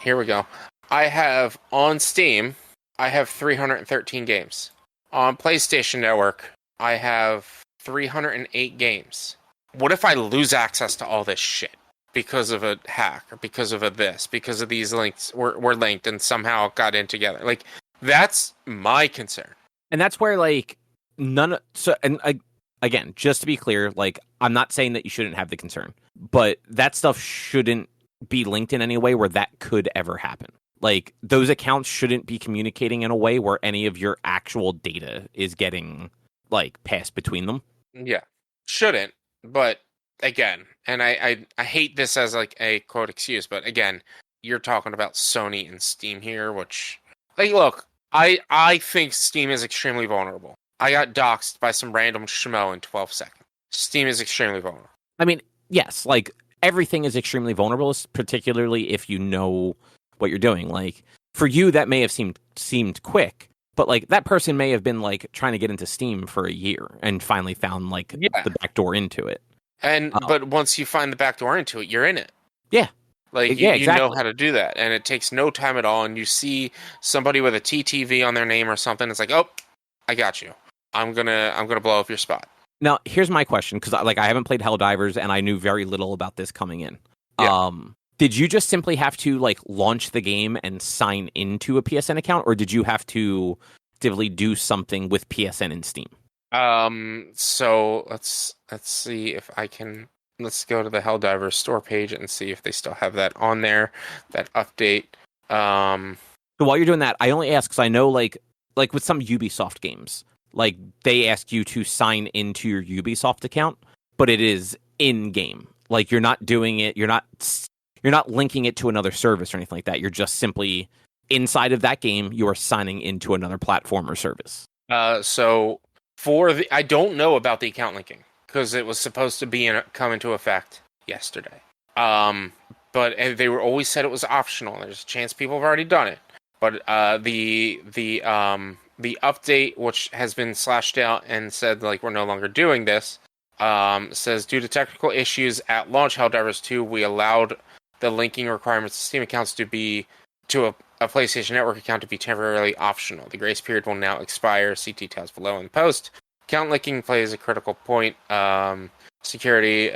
Here we go. I have on Steam, I have 313 games. On PlayStation Network, I have 308 games. What if I lose access to all this shit because of a hack, or because of because of these links were linked and somehow got in together? Like, that's my concern. And that's where, like, again, just to be clear, like, I'm not saying that you shouldn't have the concern, but that stuff shouldn't be linked in any way where that could ever happen. Like, those accounts shouldn't be communicating in a way where any of your actual data is getting, like, passed between them. Yeah, shouldn't. But again, and I hate this as, like, a quote excuse, but again, you're talking about Sony and Steam here, which, like, look, I think Steam is extremely vulnerable. I got doxxed by some random schmo in 12 seconds. Steam is extremely vulnerable. I mean, yes, like, everything is extremely vulnerable, particularly if you know what you're doing. Like, for you, that may have seemed quick, but, like, that person may have been, like, trying to get into Steam for a year and finally found, like, the back door into it. And but once you find the back door into it, you're in it. Yeah. Like, you know how to do that, and it takes no time at all. And you see somebody with a TTV on their name or something, it's like, oh, I got you. I'm gonna blow up your spot. Now, here's my question, because, like, I haven't played Helldivers and I knew very little about this coming in. Yeah. Did you just simply have to, like, launch the game and sign into a PSN account, or did you have to actively do something with PSN and Steam? So let's see if I can. Let's go to the Helldivers store page and see if they still have that on there, that update. So while you're doing that, I only ask because I know, like with some Ubisoft games, like, they ask you to sign into your Ubisoft account, but it is in game. Like, you're not doing it. You're not linking it to another service or anything like that. You're just simply inside of that game. You are signing into another platform or service. So I don't know about the account linking, because it was supposed to come into effect yesterday. But they were always said it was optional. There's a chance people have already done it. But the update, which has been slashed out and said, like, we're no longer doing this, says, due to technical issues at launch Helldivers 2, we allowed the linking requirements of Steam accounts to a PlayStation Network account to be temporarily optional. The grace period will now expire. See details below in the post. Account linking plays a critical point. Security,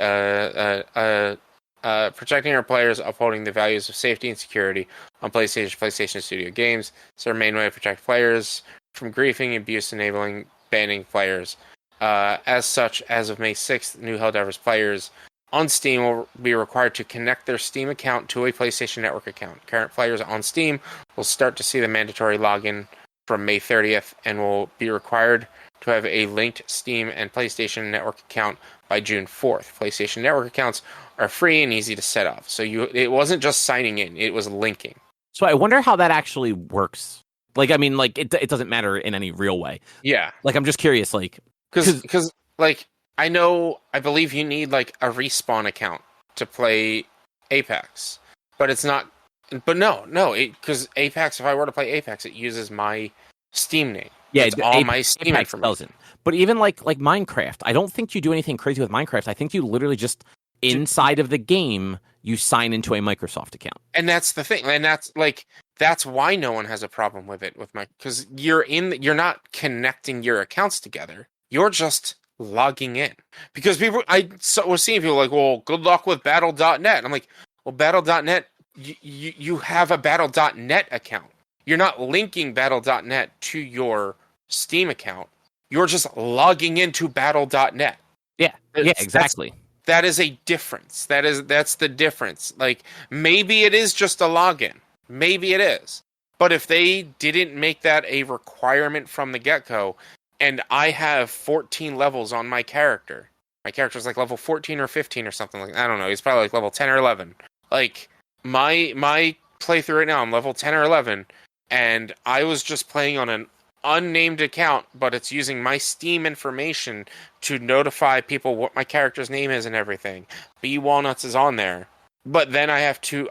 protecting our players, upholding the values of safety and security on PlayStation Studio games. It's our main way to protect players from griefing, abuse, enabling, banning players. As such, as of May 6th, new Helldivers players on Steam will be required to connect their Steam account to a PlayStation Network account. Current players on Steam will start to see the mandatory login from May 30th and will be required to have a linked Steam and PlayStation Network account by June 4th. PlayStation Network accounts are free and easy to set up. So it wasn't just signing in, it was linking. So I wonder how that actually works. Like, I mean, like it doesn't matter in any real way. Yeah. Like, I'm just curious, like, because like I believe you need like a respawn account to play Apex, but it's not. But no, because Apex. If I were to play Apex, it uses my Steam name. Yeah, it's all my Steam Apex information. doesn't. But even like Minecraft, I don't think you do anything crazy with Minecraft. I think you literally just inside of the game you sign into a Microsoft account. And that's the thing, and that's why no one has a problem with it because you're not connecting your accounts together. You're just logging in. Because was seeing people like, well, good luck with Battle.net. I'm like, well, Battle.net, you have a Battle.net account. You're not linking Battle.net to your Steam account. You're just logging into Battle.net. Yeah, exactly. That is a difference. That's the difference. Like, maybe it is just a login. Maybe it is. But if they didn't make that a requirement from the get-go, and I have 14 levels on my character. My character's like level 14 or 15 or something like that. I don't know. He's probably like level 10 or 11. Like, my playthrough right now, I'm level 10 or 11, and I was just playing on an unnamed account, but it's using my Steam information to notify people what my character's name is and everything. Walnuts is on there. But then I have to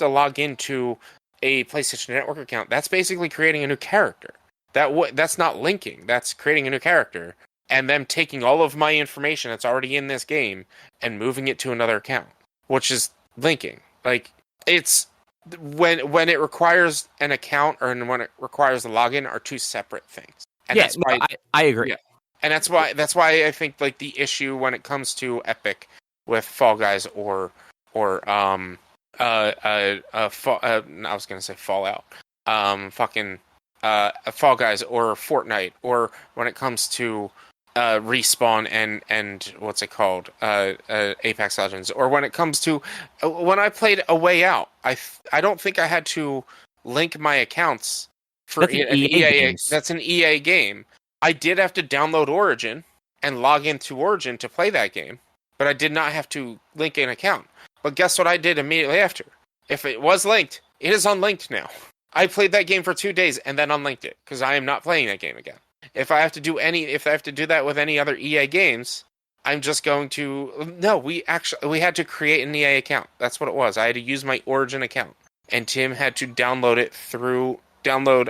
log into a PlayStation Network account. That's basically creating a new character. That's not linking. That's creating a new character and them taking all of my information that's already in this game and moving it to another account, which is linking. Like, it's when it requires an account or when it requires a login are two separate things. And that's why I agree. Yeah. And that's why I think like the issue when it comes to Epic with Fall Guys or I was gonna say Fallout, Fall Guys or Fortnite, or when it comes to Respawn and what's it called, Apex Legends, or when it comes to when I played A Way Out, I don't think I had to link my accounts for That's an EA. That's an EA game. I did have to download Origin and log into Origin to play that game, but I did not have to link an account. But guess what I did immediately after? If it was linked, it is unlinked now. I played that game for 2 days and then unlinked it because I am not playing that game again. If I have to do that with any other EA games, I'm just going to we had to create an EA account. That's what it was. I had to use my Origin account, and Tim had to download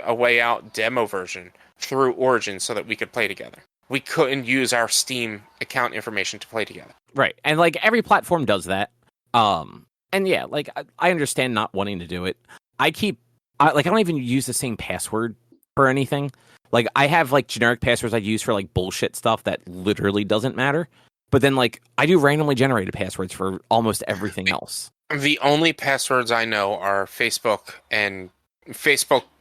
A Way Out demo version through Origin so that we could play together. We couldn't use our Steam account information to play together. Right. And like every platform does that. And yeah, like I understand not wanting to do it. I don't even use the same password for anything. Like, I have like generic passwords I use for like bullshit stuff that literally doesn't matter. But then like I do randomly generated passwords for almost everything else. The only passwords I know are Facebook,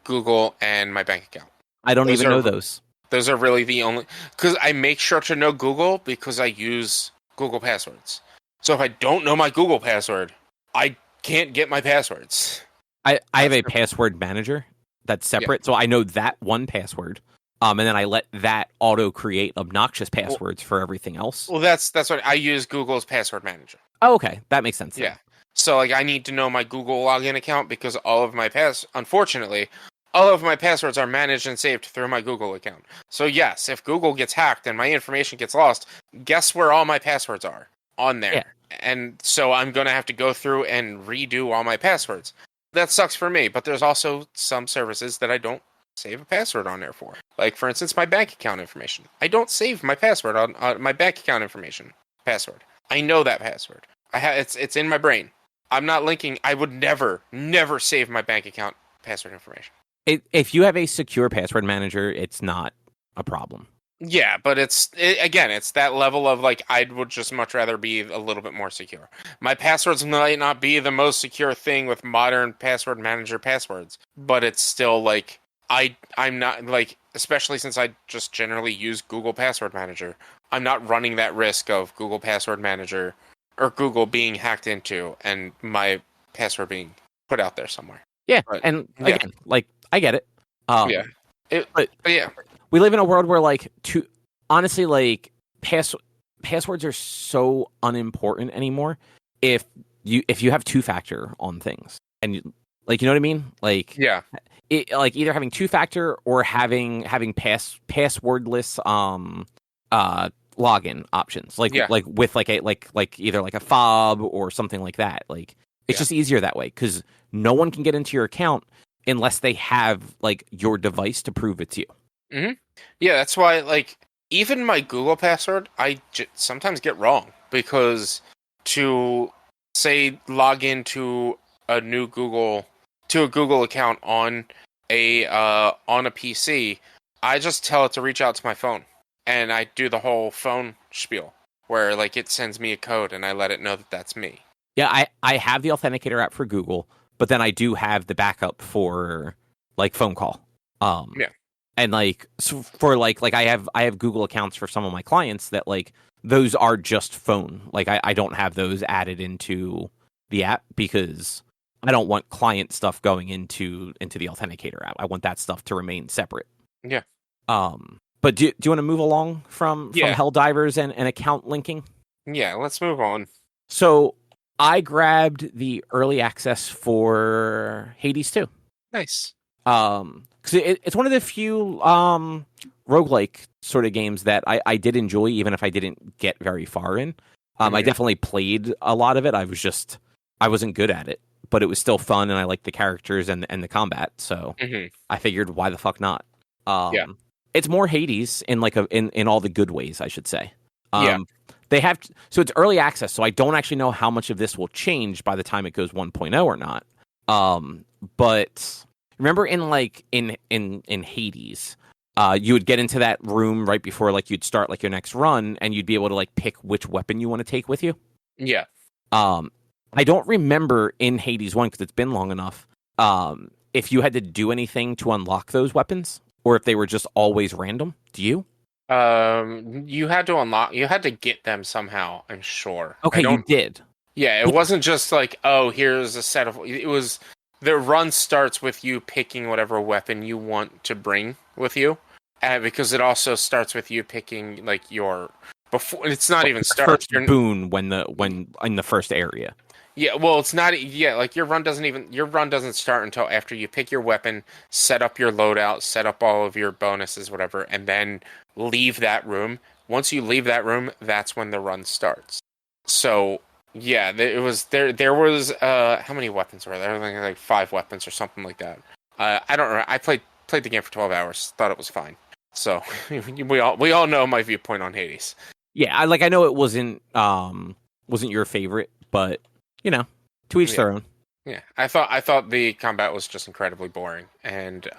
Google, and my bank account. I don't even know those. Those are really the only, because I make sure to know Google because I use Google passwords. So if I don't know my Google password, I can't get my passwords. I have a password manager that's separate, so I know that one password, and then I let that auto create obnoxious passwords for everything else. Well, that's what I use, Google's password manager. Oh, okay, that makes sense. Yeah, so like I need to know my Google login account because unfortunately, all of my passwords are managed and saved through my Google account. So yes, if Google gets hacked and my information gets lost, guess where all my passwords are? On there. Yeah. And so I'm going to have to go through and redo all my passwords. That sucks for me, but there's also some services that I don't save a password on there for. Like, for instance, my bank account information. I don't save my password on my bank account information password. I know that password. It's in my brain. I'm not linking. I would never save my bank account password information. If you have a secure password manager, it's not a problem. Yeah, but it's that level of like, I would just much rather be a little bit more secure. My passwords might not be the most secure thing with modern password manager passwords, but it's still like, I'm not like, especially since I just generally use Google Password Manager, I'm not running that risk of Google Password Manager or Google being hacked into and my password being put out there somewhere. Yeah, but, and again, like, I get it. But yeah. We live in a world where, like, honestly, like, passwords are so unimportant anymore. If you have two-factor on things, and Like, you know what I mean? Like, Yeah. Like either having two-factor or having passwordless login options, like Yeah. with like either like a fob or something like that. Like it's just easier that way because no one can get into your account unless they have like your device to prove it's you. Mm-hmm. Yeah, that's why like even my Google password I sometimes get wrong because to say log into a new Google account on a PC, I just tell it to reach out to my phone, and I do the whole phone spiel where like it sends me a code and I let it know that that's me. Yeah, I have the authenticator app for Google, but then I do have the backup for like phone call. Yeah. And like so for like I have Google accounts for some of my clients that like those are just phone. Like I don't have those added into the app because I don't want client stuff going into the authenticator app. I want that stuff to remain separate. Yeah. But do you want to move along from Helldivers and account linking? Yeah, let's move on. So I grabbed the early access for Hades 2. Nice. Because it's one of the few roguelike sort of games that I did enjoy, even if I didn't get very far in. I definitely played a lot of it. I wasn't good at it, but it was still fun, and I liked the characters and the combat. So I figured, why the fuck not? It's more Hades in like in all the good ways, I should say. They have so it's early access, so I don't actually know how much of this will change by the time it goes 1.0 or not. But remember in Hades, you would get into that room right before like you'd start like your next run, and you'd be able to like pick which weapon you want to take with you. Yeah. I don't remember in Hades 1 because it's been long enough. If you had to do anything to unlock those weapons, or if they were just always random. Do you? You had to get them somehow, I'm sure. Okay, you did. Yeah, it wasn't just like, oh, here's a set of... It was... The run starts with you picking whatever weapon you want to bring with you. Because it also starts with you picking, like, your... Before it's not even starts. First boon when in the first area. Yeah, well, it's not... Yeah, like, your run doesn't start until after you pick your weapon, set up your loadout, set up all of your bonuses, whatever, and then leave that room. Once you leave that room, that's when the run starts. So, yeah, there was how many weapons were there? Like 5 weapons or something like that. I don't know. I played the game for 12 hours, thought it was fine. So, we all know my viewpoint on Hades. Yeah, I know it wasn't your favorite, but you know, to each their own. Yeah, I thought the combat was just incredibly boring, and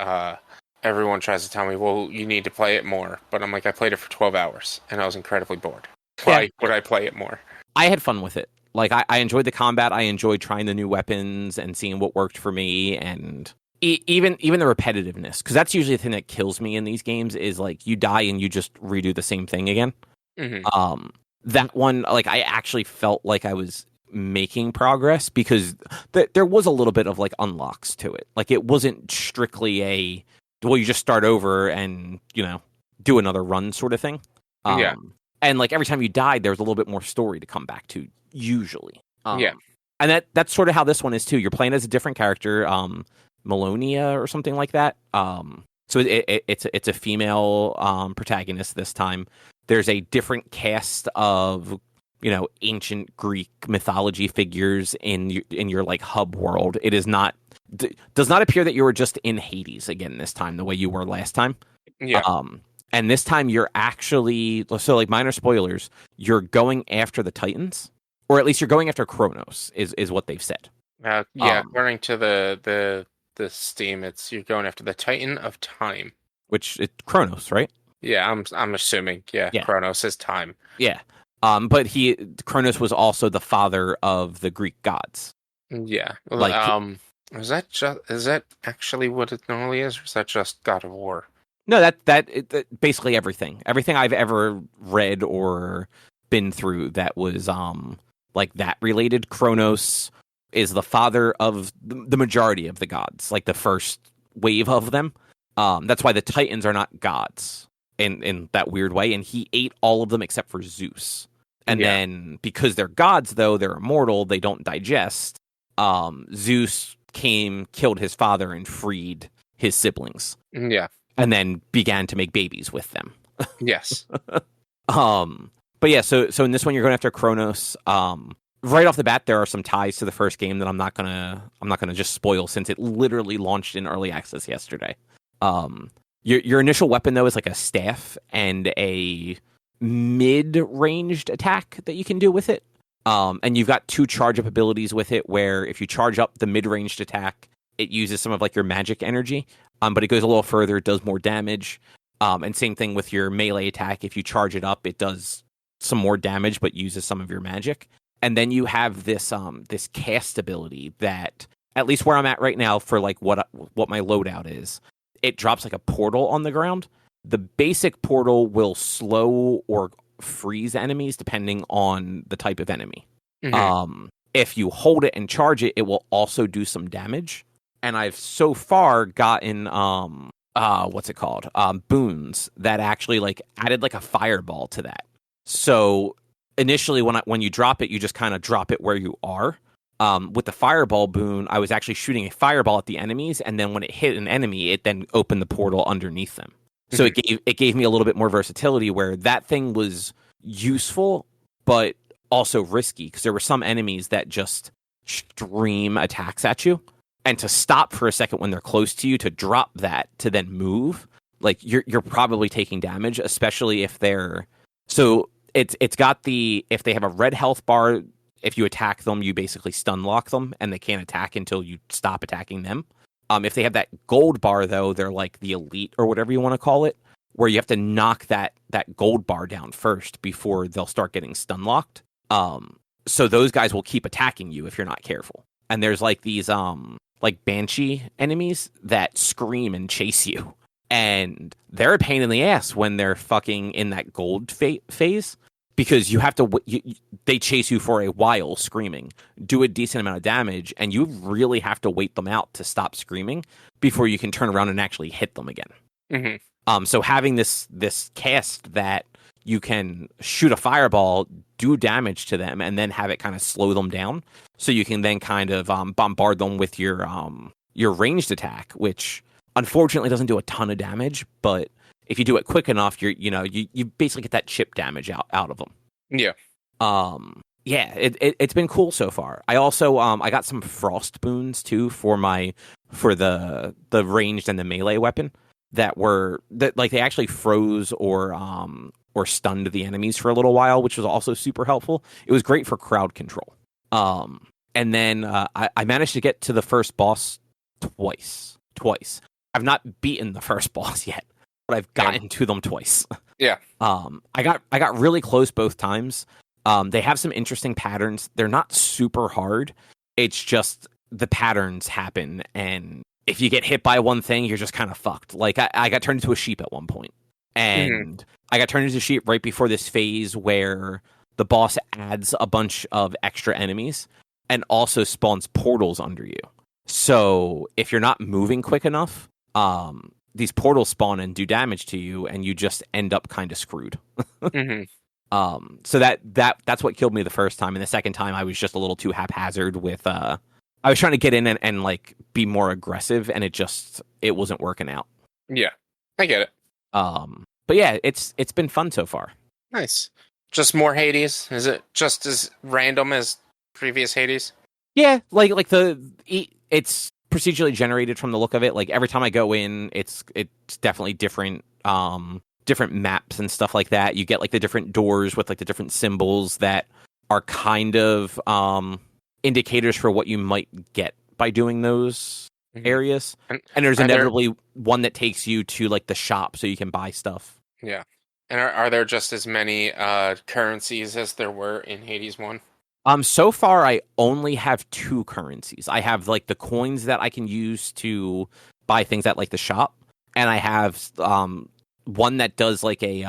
everyone tries to tell me, well, you need to play it more, but I'm like, I played it for 12 hours, and I was incredibly bored. Why would I play it more? I had fun with it. Like, I enjoyed the combat, I enjoyed trying the new weapons and seeing what worked for me, and even the repetitiveness, because that's usually the thing that kills me in these games, is like, you die and you just redo the same thing again. That one, like, I actually felt like I was making progress because there was a little bit of like unlocks to it. Like it wasn't strictly you just start over and you know do another run sort of thing. And like every time you died, there was a little bit more story to come back to usually. And that's sort of how this one is too. You're playing as a different character, Melonia or something like that. So it's a female protagonist this time. There's a different cast of ancient Greek mythology figures in your like hub world. It is not does not appear that you were just in Hades again this time the way you were last time. And this time you're actually, so like minor spoilers, you're going after the Titans, or at least you're going after Kronos is what they've said. According to the Steam, you're going after the Titan of Time, which is Kronos, right? Yeah, I'm assuming. Yeah, Kronos is time. Yeah. But Kronos was also the father of the Greek gods. Yeah. Like, is that actually what it normally is, or is that just God of War? No, that basically everything I've ever read or been through that was like that related. Kronos is the father of the majority of the gods, like the first wave of them. That's why the Titans are not gods in that weird way, and he ate all of them except for Zeus. And then because they're gods, though, they're immortal, they don't digest. Zeus came, killed his father, and freed his siblings. Yeah. And then began to make babies with them. Yes. But yeah, so in this one you're going after Kronos. Right off the bat, there are some ties to the first game that I'm not gonna just spoil since it literally launched in early access yesterday. Your initial weapon though is like a staff and a mid-ranged attack that you can do with it. And you've got 2 charge-up abilities with it, where if you charge up the mid-ranged attack, it uses some of like your magic energy, but it goes a little further, it does more damage. And same thing with your melee attack. If you charge it up, it does some more damage, but uses some of your magic. And then you have this this cast ability that, at least where I'm at right now for like what my loadout is, it drops like a portal on the ground. The basic portal will slow or freeze enemies depending on the type of enemy. Mm-hmm. If you hold it and charge it, it will also do some damage. And I've so far gotten what's it called? Boons that actually like added like a fireball to that. So initially when you drop it, you just kind of drop it where you are. With the fireball boon, I was actually shooting a fireball at the enemies, and then when it hit an enemy, it then opened the portal underneath them. So it gave me a little bit more versatility, where that thing was useful, but also risky, because there were some enemies that just stream attacks at you. And to stop for a second when they're close to you, to drop that, to then move, like you're probably taking damage, especially if they're... So it's got if they have a red health bar, if you attack them, you basically stun lock them, and they can't attack until you stop attacking them. If they have that gold bar, though, they're like the elite or whatever you want to call it, where you have to knock that gold bar down first before they'll start getting stun locked. So those guys will keep attacking you if you're not careful. And there's like these like banshee enemies that scream and chase you, and they're a pain in the ass when they're fucking in that gold phase, because you have to they chase you for a while screaming, do a decent amount of damage, and you really have to wait them out to stop screaming before you can turn around and actually hit them again. Mm-hmm. So having this cast that you can shoot a fireball, do damage to them, and then have it kind of slow them down, so you can then kind of bombard them with your ranged attack, which unfortunately doesn't do a ton of damage, but if you do it quick enough, you basically get that chip damage out of them. Yeah. Yeah, it's been cool so far. I also I got some frost boons too for the ranged and the melee weapon that they actually froze or stunned the enemies for a little while, which was also super helpful. It was great for crowd control. And then I managed to get to the first boss twice. I've not beaten the first boss yet, but I've gotten to them twice. Yeah. I got really close both times. They have some interesting patterns. They're not super hard. It's just the patterns happen, and if you get hit by one thing, you're just kind of fucked. Like I got turned into a sheep at one point, and I got turned into a sheep right before this phase where the boss adds a bunch of extra enemies and also spawns portals under you. So if you're not moving quick enough, these portals spawn and do damage to you, and you just end up kind of screwed. So that's what killed me the first time, and the second time I was just a little too haphazard with I was trying to get in and like be more aggressive, and it wasn't working out. Yeah, I get it. But yeah, it's been fun so far. Nice. Just more Hades? Is it just as random as previous Hades? Yeah, like it's procedurally generated from the look of it. Like every time I go in, it's definitely different maps and stuff like that. You get like the different doors with like the different symbols that are kind of indicators for what you might get by doing those areas. And there's inevitably one that takes you to like the shop so you can buy stuff. Yeah. And are there just as many currencies as there were in Hades 1? So far I only have 2 currencies. I have like the coins that I can use to buy things at like the shop, and I have one that does like a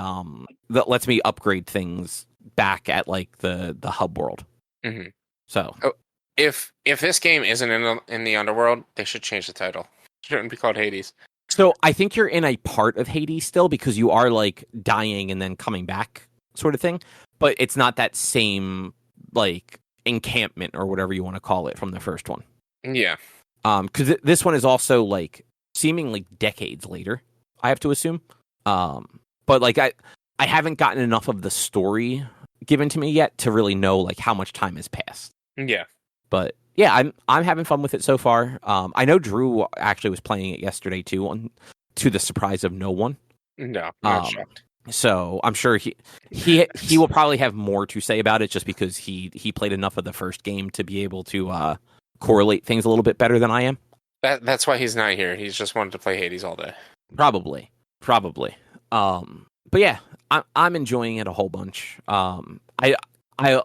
that lets me upgrade things back at like the hub world. Mm-hmm. So if this game isn't in the underworld, they should change the title. It shouldn't be called Hades. So I think you're in a part of Hades still, because you are like dying and then coming back sort of thing, but it's not that same like encampment or whatever you want to call it from the first one. Yeah. Because this one is also like seemingly decades later, I have to assume. But like I haven't gotten enough of the story given to me yet to really know like how much time has passed. Yeah. But yeah, I'm having fun with it so far. I know Drew actually was playing it yesterday too, to the surprise of no one. No, not shocked. So I'm sure he will probably have more to say about it just because he played enough of the first game to be able to correlate things a little bit better than I am. That's why he's not here. He's just wanted to play Hades all day. Probably. But yeah, I'm enjoying it a whole bunch. I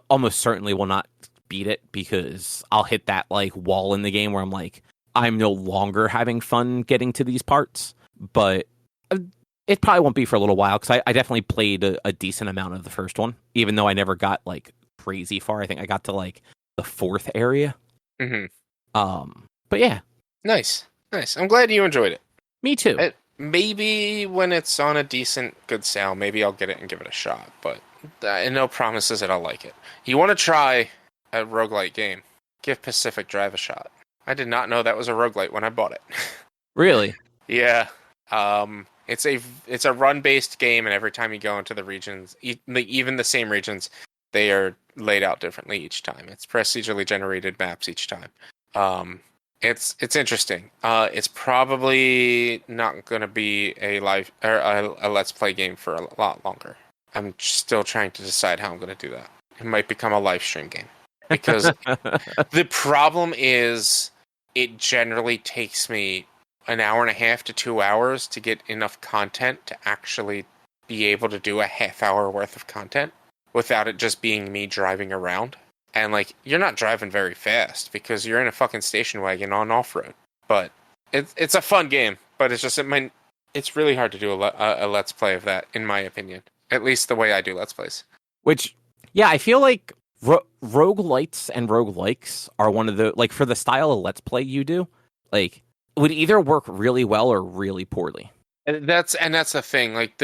almost certainly will not beat it because I'll hit that like wall in the game where I'm like, I'm no longer having fun getting to these parts. But it probably won't be for a little while because I definitely played a decent amount of the first one, even though I never got like crazy far. I think I got to like the 4th area. Mm-hmm. But yeah, nice. I'm glad you enjoyed it. Me too. Maybe when it's on a decent, good sale, maybe I'll get it and give it a shot. But no promises that I'll like it. You want to try a roguelite game? Give Pacific Drive a shot. I did not know that was a roguelite when I bought it. Really? Yeah. It's a run-based game, and every time you go into the regions, even the same regions, they are laid out differently each time. It's procedurally generated maps each time. It's interesting. It's probably not going to be a live or a Let's Play game for a lot longer. I'm still trying to decide how I'm going to do that. It might become a live stream game because the problem is it generally takes me an hour and a half to 2 hours to get enough content to actually be able to do a half-hour worth of content without it just being me driving around. And, like, you're not driving very fast because you're in a fucking station wagon on off-road. But it's a fun game, but it's really hard to do a Let's Play of that, in my opinion. At least the way I do Let's Plays. Which, yeah, I feel like roguelites and roguelikes are one of the, like, for the style of Let's Play you do, like, would either work really well or really poorly. And that's the thing. Like,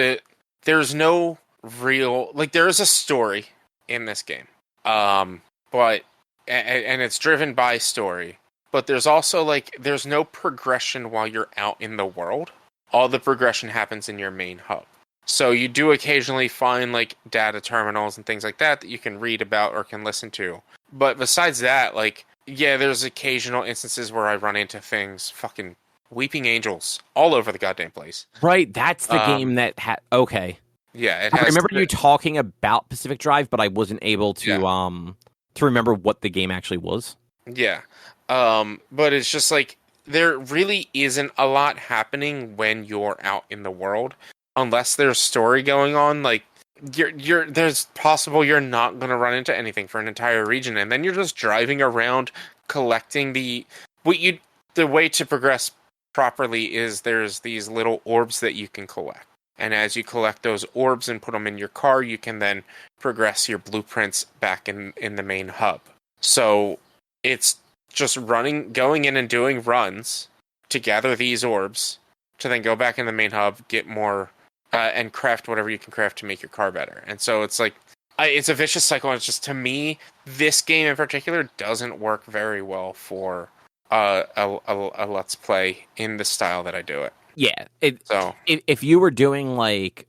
there's no real, like, there is a story in this game. But it's driven by story. But there's also, like, there's no progression while you're out in the world. All the progression happens in your main hub. So you do occasionally find, like, data terminals and things like that you can read about or can listen to. But besides that, like, yeah, there's occasional instances where I run into things, fucking weeping angels, all over the goddamn place. Right, that's the game that okay. Yeah, I remember you talking about Pacific Drive, but I wasn't able to remember what the game actually was. Yeah. But it's just like there really isn't a lot happening when you're out in the world unless there's story going on. Like there's possible you're not going to run into anything for an entire region, and then you're just driving around collecting the way to progress properly is there's these little orbs that you can collect. And as you collect those orbs and put them in your car, you can then progress your blueprints back in the main hub. So it's just going in and doing runs to gather these orbs, to then go back in the main hub, get more, and craft whatever you can craft to make your car better. And so it's like, it's a vicious cycle. And it's just, to me, this game in particular doesn't work very well for a Let's Play in the style that I do it. Yeah, if you were doing like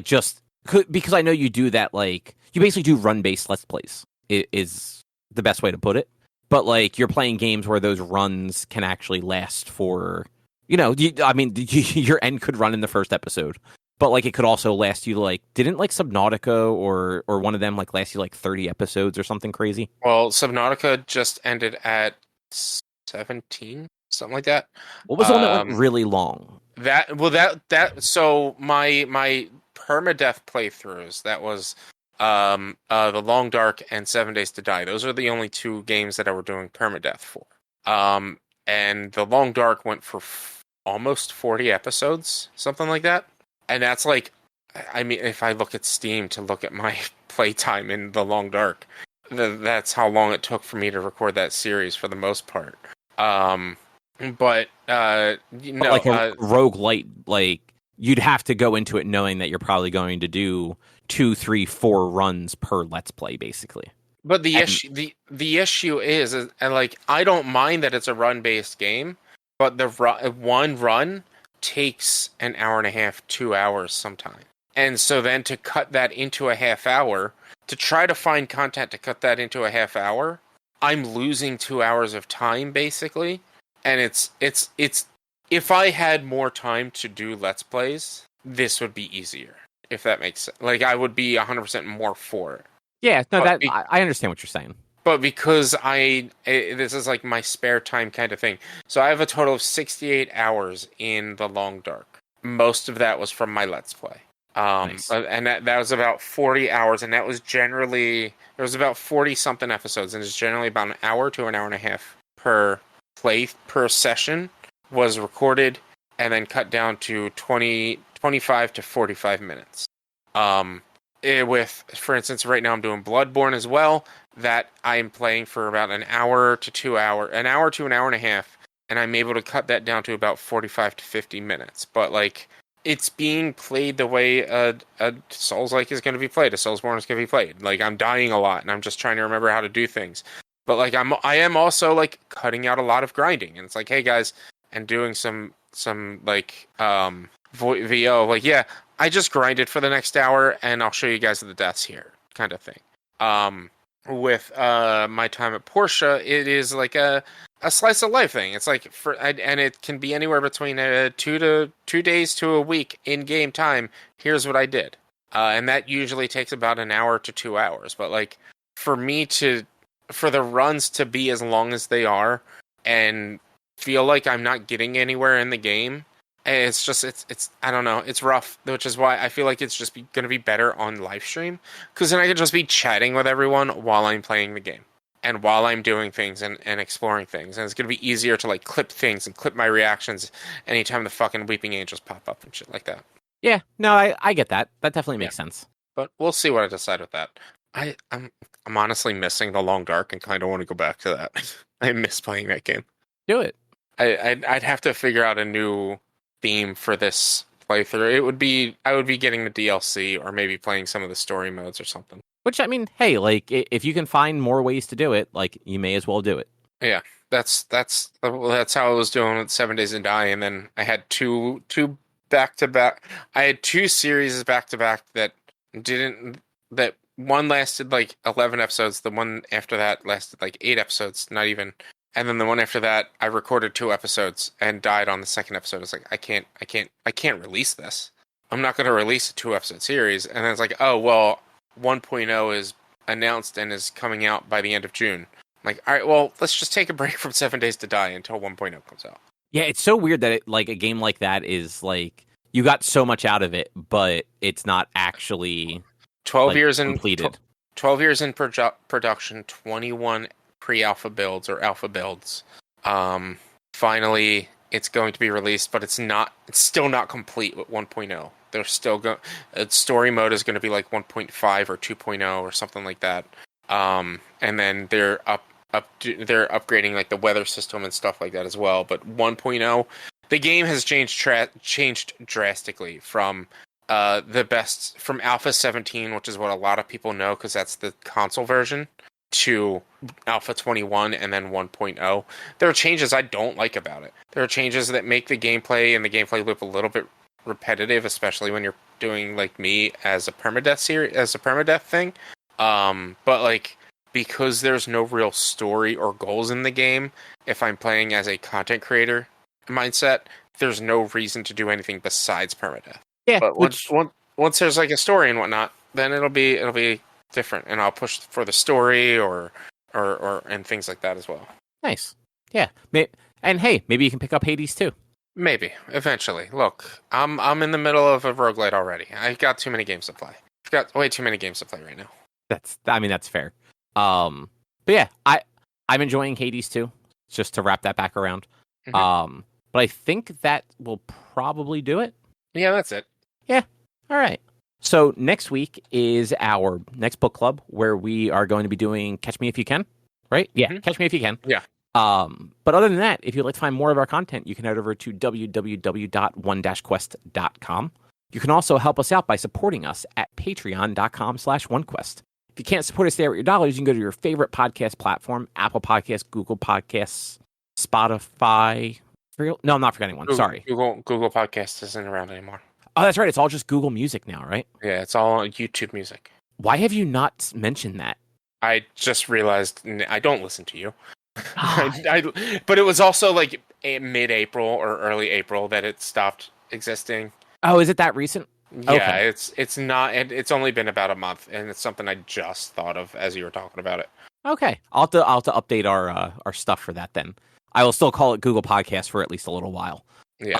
just because I know you do that, like you basically do run-based Let's Plays is the best way to put it. But like you're playing games where those runs can actually last for, your end could run in the first episode, but like it could also last you like didn't like Subnautica or one of them like last you like 30 episodes or something crazy. Well, Subnautica just ended at 17. Something like that. What was the one that went really long? So my permadeath playthroughs, that was The Long Dark and 7 Days to Die. Those are the only two games that I were doing permadeath for. And The Long Dark went for almost 40 episodes, something like that. And that's like, I mean, if I look at Steam to look at my playtime in The Long Dark, that's how long it took for me to record that series for the most part. But like a roguelite, like you'd have to go into it knowing that you're probably going to do 2, 3, 4 runs per Let's Play, basically. But the issue is, and like, I don't mind that it's a run-based game, but one run takes an hour and a half, 2 hours sometimes. And so then to cut that into a half hour, to try to find content to cut that into a half hour, I'm losing 2 hours of time basically. And it's if I had more time to do Let's Plays, this would be easier. If that makes sense. Like, I would be 100% more for it. Yeah, no, I understand what you're saying. But because this is like my spare time kind of thing. So I have a total of 68 hours in The Long Dark. Most of that was from my Let's Play. Nice. And that was about 40 hours. And that was generally, there was about 40 something episodes. And it's generally about an hour to an hour and a half per session was recorded and then cut down to 25 to 45 minutes. For instance, right now I'm doing Bloodborne as well, that I'm playing for about an hour to an hour and a half, and I'm able to cut that down to about 45 to 50 minutes. But like, it's being played the way a Souls-like is going to be played, a Soulsborne is going to be played. Like, I'm dying a lot, and I'm just trying to remember how to do things. But like, I am also like cutting out a lot of grinding, and it's like, hey guys, and doing some like VO, like, yeah, I just grinded for the next hour, and I'll show you guys the deaths here, kind of thing. With my time at Porsche, it is like a slice of life thing. It's like and it can be anywhere between 2 days to a week in game time. Here's what I did, and that usually takes about an hour to 2 hours. But like, for the runs to be as long as they are, and feel like I'm not getting anywhere in the game. It's just, it's I don't know, it's rough, which is why I feel like it's just going to be better on live stream, because then I can just be chatting with everyone while I'm playing the game and while I'm doing things and exploring things, and it's going to be easier to like clip things and clip my reactions anytime the fucking Weeping Angels pop up and shit like that. Yeah, no, I get that. That definitely makes sense. But we'll see what I decide with that. I'm honestly missing The Long Dark and kind of want to go back to that. I miss playing that game. Do it. I'd have to figure out a new theme for this playthrough. I would be getting the DLC or maybe playing some of the story modes or something. Which, I mean, hey, like, if you can find more ways to do it, like, you may as well do it. Yeah, that's how I was doing with 7 Days to Die, and then I had two back-to-back. I had two series back-to-back that one lasted like 11 episodes, the one after that lasted like 8 episodes, not even. And then the one after that, I recorded 2 episodes and died on the second episode. It's like, I can't release this. I'm not going to release a 2-episode series. And then it's like, oh, well, 1.0 is announced and is coming out by the end of June. I'm like, all right, well, let's just take a break from 7 Days to Die until 1.0 comes out. Yeah, it's so weird that a game like that is like, you got so much out of it, but it's not actually 12 years completed. 12 years in production, 21 pre-alpha builds or alpha builds. Finally, it's going to be released, but it's still not complete with 1.0. They're still story mode is going to be like 1.5 or 2.0 or something like that. And then they're upgrading like the weather system and stuff like that as well. But 1.0, the game has changed drastically from from Alpha 17, which is what a lot of people know because that's the console version, to Alpha 21 and then 1.0. There are changes I don't like about it. There are changes that make the gameplay and the gameplay loop a little bit repetitive, especially when you're doing like me as a permadeath thing. But like, because there's no real story or goals in the game, if I'm playing as a content creator mindset, there's no reason to do anything besides permadeath. Yeah, but once there's like a story and whatnot, then it'll be different, and I'll push for the story or and things like that as well. Nice. Yeah. And hey, maybe you can pick up Hades too. Maybe eventually. Look, I'm in the middle of a roguelite already. I've got too many games to play. I've got way too many games to play right now. That's fair. But yeah, I'm enjoying Hades too. Just to wrap that back around. Mm-hmm. But I think that will probably do it. Yeah, that's it. Yeah. All right. So next week is our next book club where we are going to be doing Catch Me If You Can, right? Yeah, mm-hmm. Catch Me If You Can. Yeah. But other than that, if you'd like to find more of our content, you can head over to www.one-quest.com. You can also help us out by supporting us at patreon.com/onequest. If you can't support us there with your dollars, you can go to your favorite podcast platform, Apple Podcasts, Google Podcasts, Spotify. No, I'm not forgetting one. Sorry. Google Podcast isn't around anymore. Oh, that's right. It's all just Google Music now, right? Yeah, it's all on YouTube Music. Why have you not mentioned that? I just realized I don't listen to you. But it was also like mid-April or early April that it stopped existing. Oh, is it that recent? Yeah, Okay. it's not. It's only been about a month, and it's something I just thought of as you were talking about it. Okay, I'll have to update our stuff for that then. I will still call it Google Podcast for at least a little while. Yeah.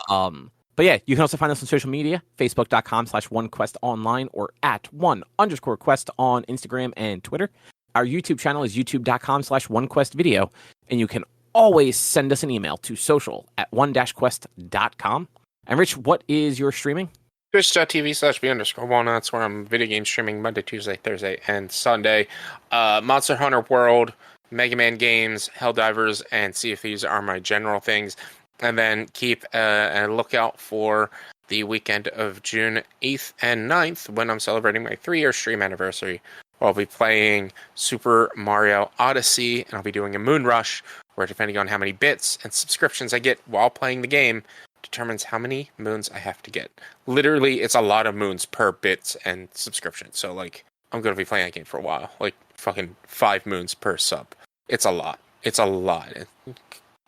But yeah, you can also find us on social media, facebook.com/OneQuestOnline or at @1_Quest on Instagram and Twitter. Our YouTube channel is youtube.com/OneQuestVideo, and you can always send us an email to social@one-quest.com. And Rich, what is your streaming? Twitch.tv/B_Walnuts, where I'm video game streaming Monday, Tuesday, Thursday, and Sunday. Monster Hunter World, Mega Man games, Helldivers, and Sea of Thieves are my general things. And then keep a lookout for the weekend of June 8th and 9th when I'm celebrating my 3-year stream anniversary. I'll be playing Super Mario Odyssey, and I'll be doing a Moon Rush, where depending on how many bits and subscriptions I get while playing the game, determines how many moons I have to get. Literally, it's a lot of moons per bits and subscription. So, like, I'm going to be playing that game for a while. Like, fucking 5 moons per sub. It's a lot. It's a lot.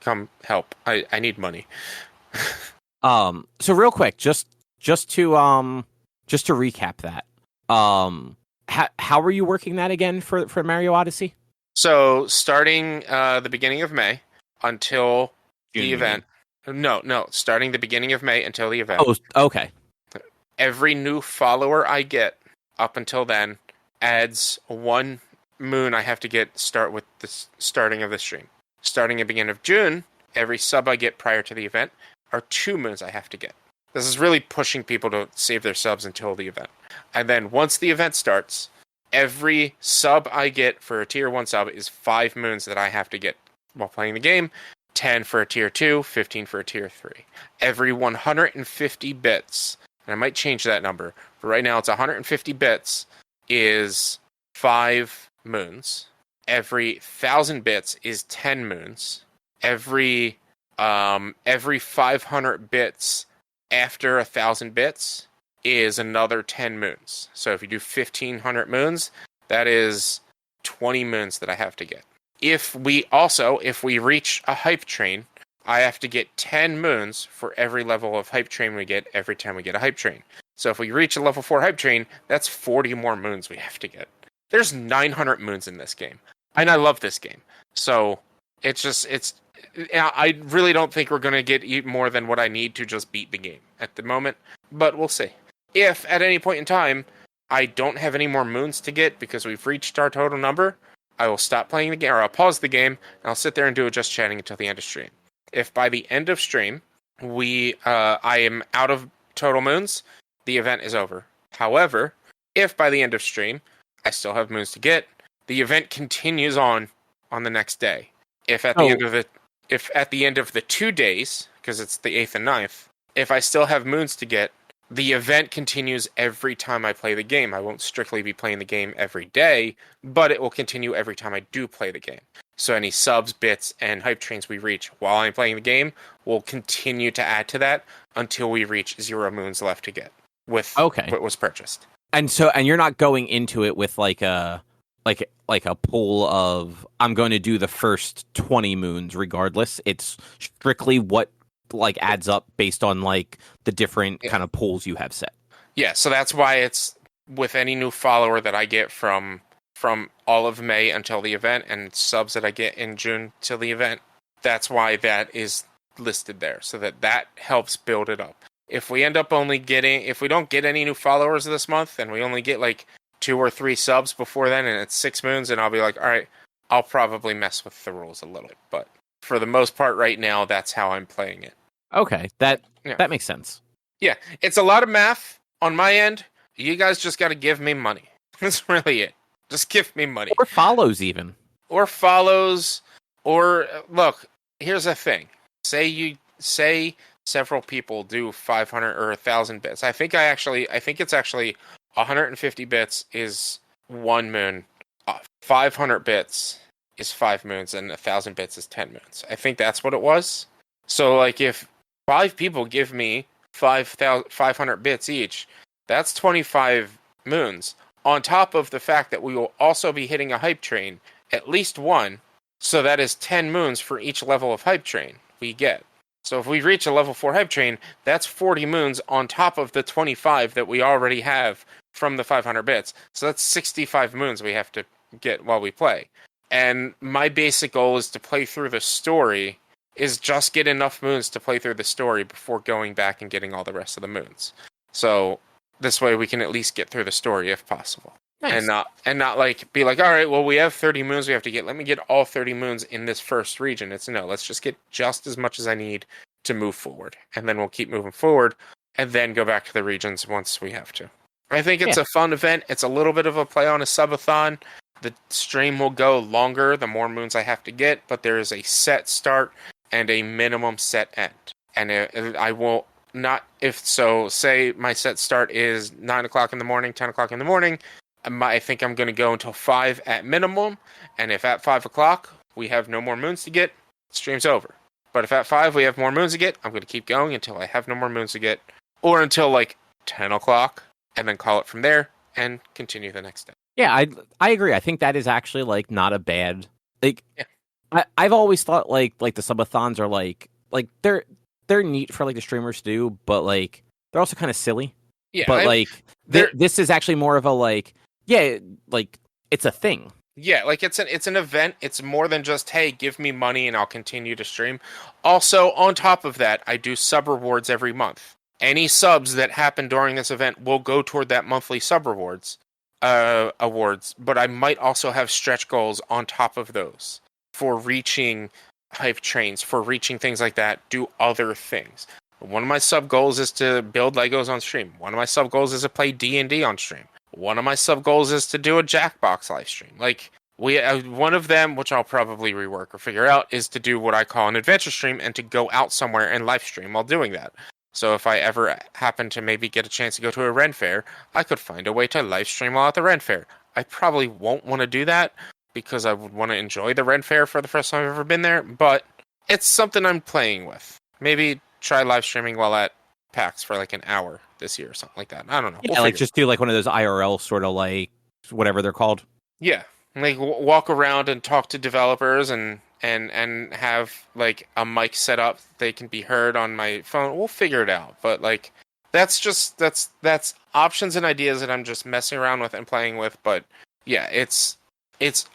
Come help. I need money. So real quick, just to recap that. How were you working that again for Mario Odyssey? So starting the beginning of May until the event. No, starting the beginning of May until the event. Oh, okay. Every new follower I get up until then adds 1 moon I have to get start with the starting of the stream. Starting at the beginning of June, every sub I get prior to the event are 2 moons I have to get. This is really pushing people to save their subs until the event. And then once the event starts, every sub I get for a tier 1 sub is 5 moons that I have to get while playing the game. 10 for a tier 2, 15 for a tier 3. Every 150 bits, and I might change that number, but right now it's 150 bits, is 5 moons. Every 1,000 bits is 10 moons. Every 500 bits after 1,000 bits is another 10 moons. So if you do 1,500 moons, that is 20 moons that I have to get. If we reach a hype train, I have to get 10 moons for every level of hype train we get every time we get a hype train. So if we reach a level 4 hype train, that's 40 more moons we have to get. There's 900 moons in this game. And I love this game. So I really don't think we're going to get more than what I need to just beat the game at the moment. But we'll see. If at any point in time I don't have any more moons to get because we've reached our total number, I will stop playing the game, or I'll pause the game, and I'll sit there and do it just chatting until the end of stream. If by the end of stream I am out of total moons, the event is over. However, if by the end of stream I still have moons to get, the event continues on the next day. If at the end of the 2 days, because it's the 8th and 9th, if I still have moons to get, the event continues every time I play the game. I won't strictly be playing the game every day, but it will continue every time I do play the game. So any subs, bits, and hype trains we reach while I'm playing the game will continue to add to that until we reach 0 moons left to get with what was purchased. And you're not going into it with like a pool of I'm going to do the first 20 moons regardless. It's strictly what like adds up based on like the different kind of pools you have set. Yeah, so that's why it's with any new follower that I get from all of May until the event and subs that I get in June till the event. That's why that is listed there, so that helps build it up. If we end up if we don't get any new followers this month and we only get like 2 or 3 subs before then and it's 6 moons, and I'll be like, all right, I'll probably mess with the rules a little bit. But for the most part right now, that's how I'm playing it. Okay, that makes sense. Yeah, it's a lot of math on my end. You guys just got to give me money. That's really it. Just give me money. Or follows even. Or follows. Or, look, here's the thing. Say several people do 500 or 1,000 bits. I think it's actually 150 bits is 1 moon. 500 bits is 5 moons and 1,000 bits is 10 moons. I think that's what it was. So, like, if 5 people give me 500 bits each, that's 25 moons. On top of the fact that we will also be hitting a hype train, at least one. So that is 10 moons for each level of hype train we get. So if we reach a level 4 hype train, that's 40 moons on top of the 25 that we already have from the 500 bits. So that's 65 moons we have to get while we play. And my basic goal is to play through the story, is just get enough moons to play through the story before going back and getting all the rest of the moons. So this way we can at least get through the story if possible. Nice. And not like be like, all right, well, we have 30 moons we have to get. Let me get all 30 moons in this first region. It's no, let's just get just as much as I need to move forward. And then we'll keep moving forward and then go back to the regions once we have to. I think it's a fun event. It's a little bit of a play on a subathon. The stream will go longer the more moons I have to get, but there is a set start and a minimum set end. And I will not, if so, say my set start is 9 o'clock in the morning, 10 o'clock in the morning. I think I'm going to go until 5 at minimum. And if at 5 o'clock we have no more moons to get, stream's over. But if at 5 we have more moons to get, I'm going to keep going until I have no more moons to get. Or until like 10 o'clock, and then call it from there and continue the next day. Yeah, I agree. I think that is actually like not a bad like. Yeah. I've always thought like the subathons are like they're neat for like the streamers to do, but like they're also kind of silly. Yeah, but this is actually more of a like it's a thing. Yeah, like it's an event. It's more than just, hey, give me money and I'll continue to stream. Also, on top of that, I do sub rewards every month. Any subs that happen during this event will go toward that monthly sub rewards awards, but I might also have stretch goals on top of those for reaching hype trains, for reaching things like that, do other things. One of my sub goals is to build Legos on stream. One of my sub goals is to play D&D on stream. One of my sub goals is to do a Jackbox live stream. Like one of them, which I'll probably rework or figure out, is to do what I call an adventure stream and to go out somewhere and live stream while doing that. So if I ever happen to maybe get a chance to go to a Ren Fair, I could find a way to live stream while at the Ren Fair. I probably won't want to do that because I would want to enjoy the Ren Fair for the first time I've ever been there, but it's something I'm playing with. Maybe try live streaming while at PAX for like an hour this year or something like that. I don't know. Yeah, like just do like one of those IRL sort of like whatever they're called. Yeah, like walk around and talk to developers and have like a mic set up. They can be heard on my phone. We'll figure it out. But like that's options and ideas that I'm just messing around with and playing with. But yeah, it's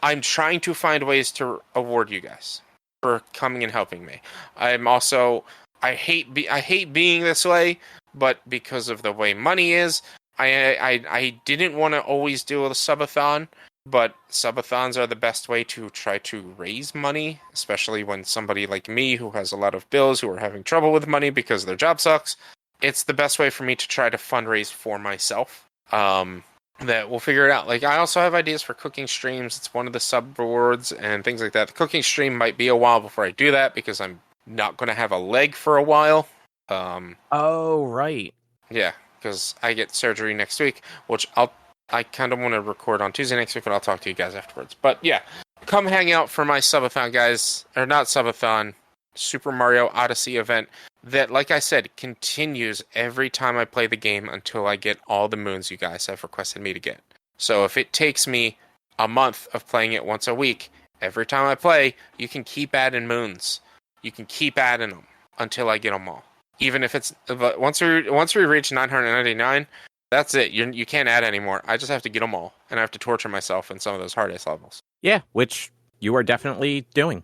I'm trying to find ways to award you guys for coming and helping me. I'm also I hate being this way, but because of the way money is, I didn't want to always do a subathon, but subathons are the best way to try to raise money, especially when somebody like me who has a lot of bills, who are having trouble with money because their job sucks. It's the best way for me to try to fundraise for myself. That we'll figure it out. Like I also have ideas for cooking streams. It's one of the sub rewards and things like that. The cooking stream might be a while before I do that because I'm not going to have a leg for a while. Oh, right. Yeah, because I get surgery next week, which I kind of want to record on Tuesday next week, but I'll talk to you guys afterwards. But yeah, come hang out for my subathon, guys. Or not subathon, Super Mario Odyssey event that, like I said, continues every time I play the game until I get all the moons you guys have requested me to get. So if it takes me a month of playing it once a week, every time I play, you can keep adding moons. You can keep adding them until I get them all. Even if it's once we reach 999, that's it. You can't add anymore. I just have to get them all, and I have to torture myself in some of those hardest levels. Yeah, which you are definitely doing.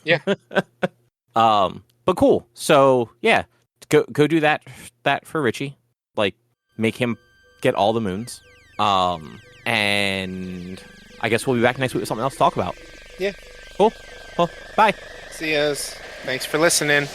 Yeah. But cool. So yeah, go do that for Richie. Like make him get all the moons. And I guess we'll be back next week with something else to talk about. Yeah. Cool. Well, bye. See yas. Thanks for listening.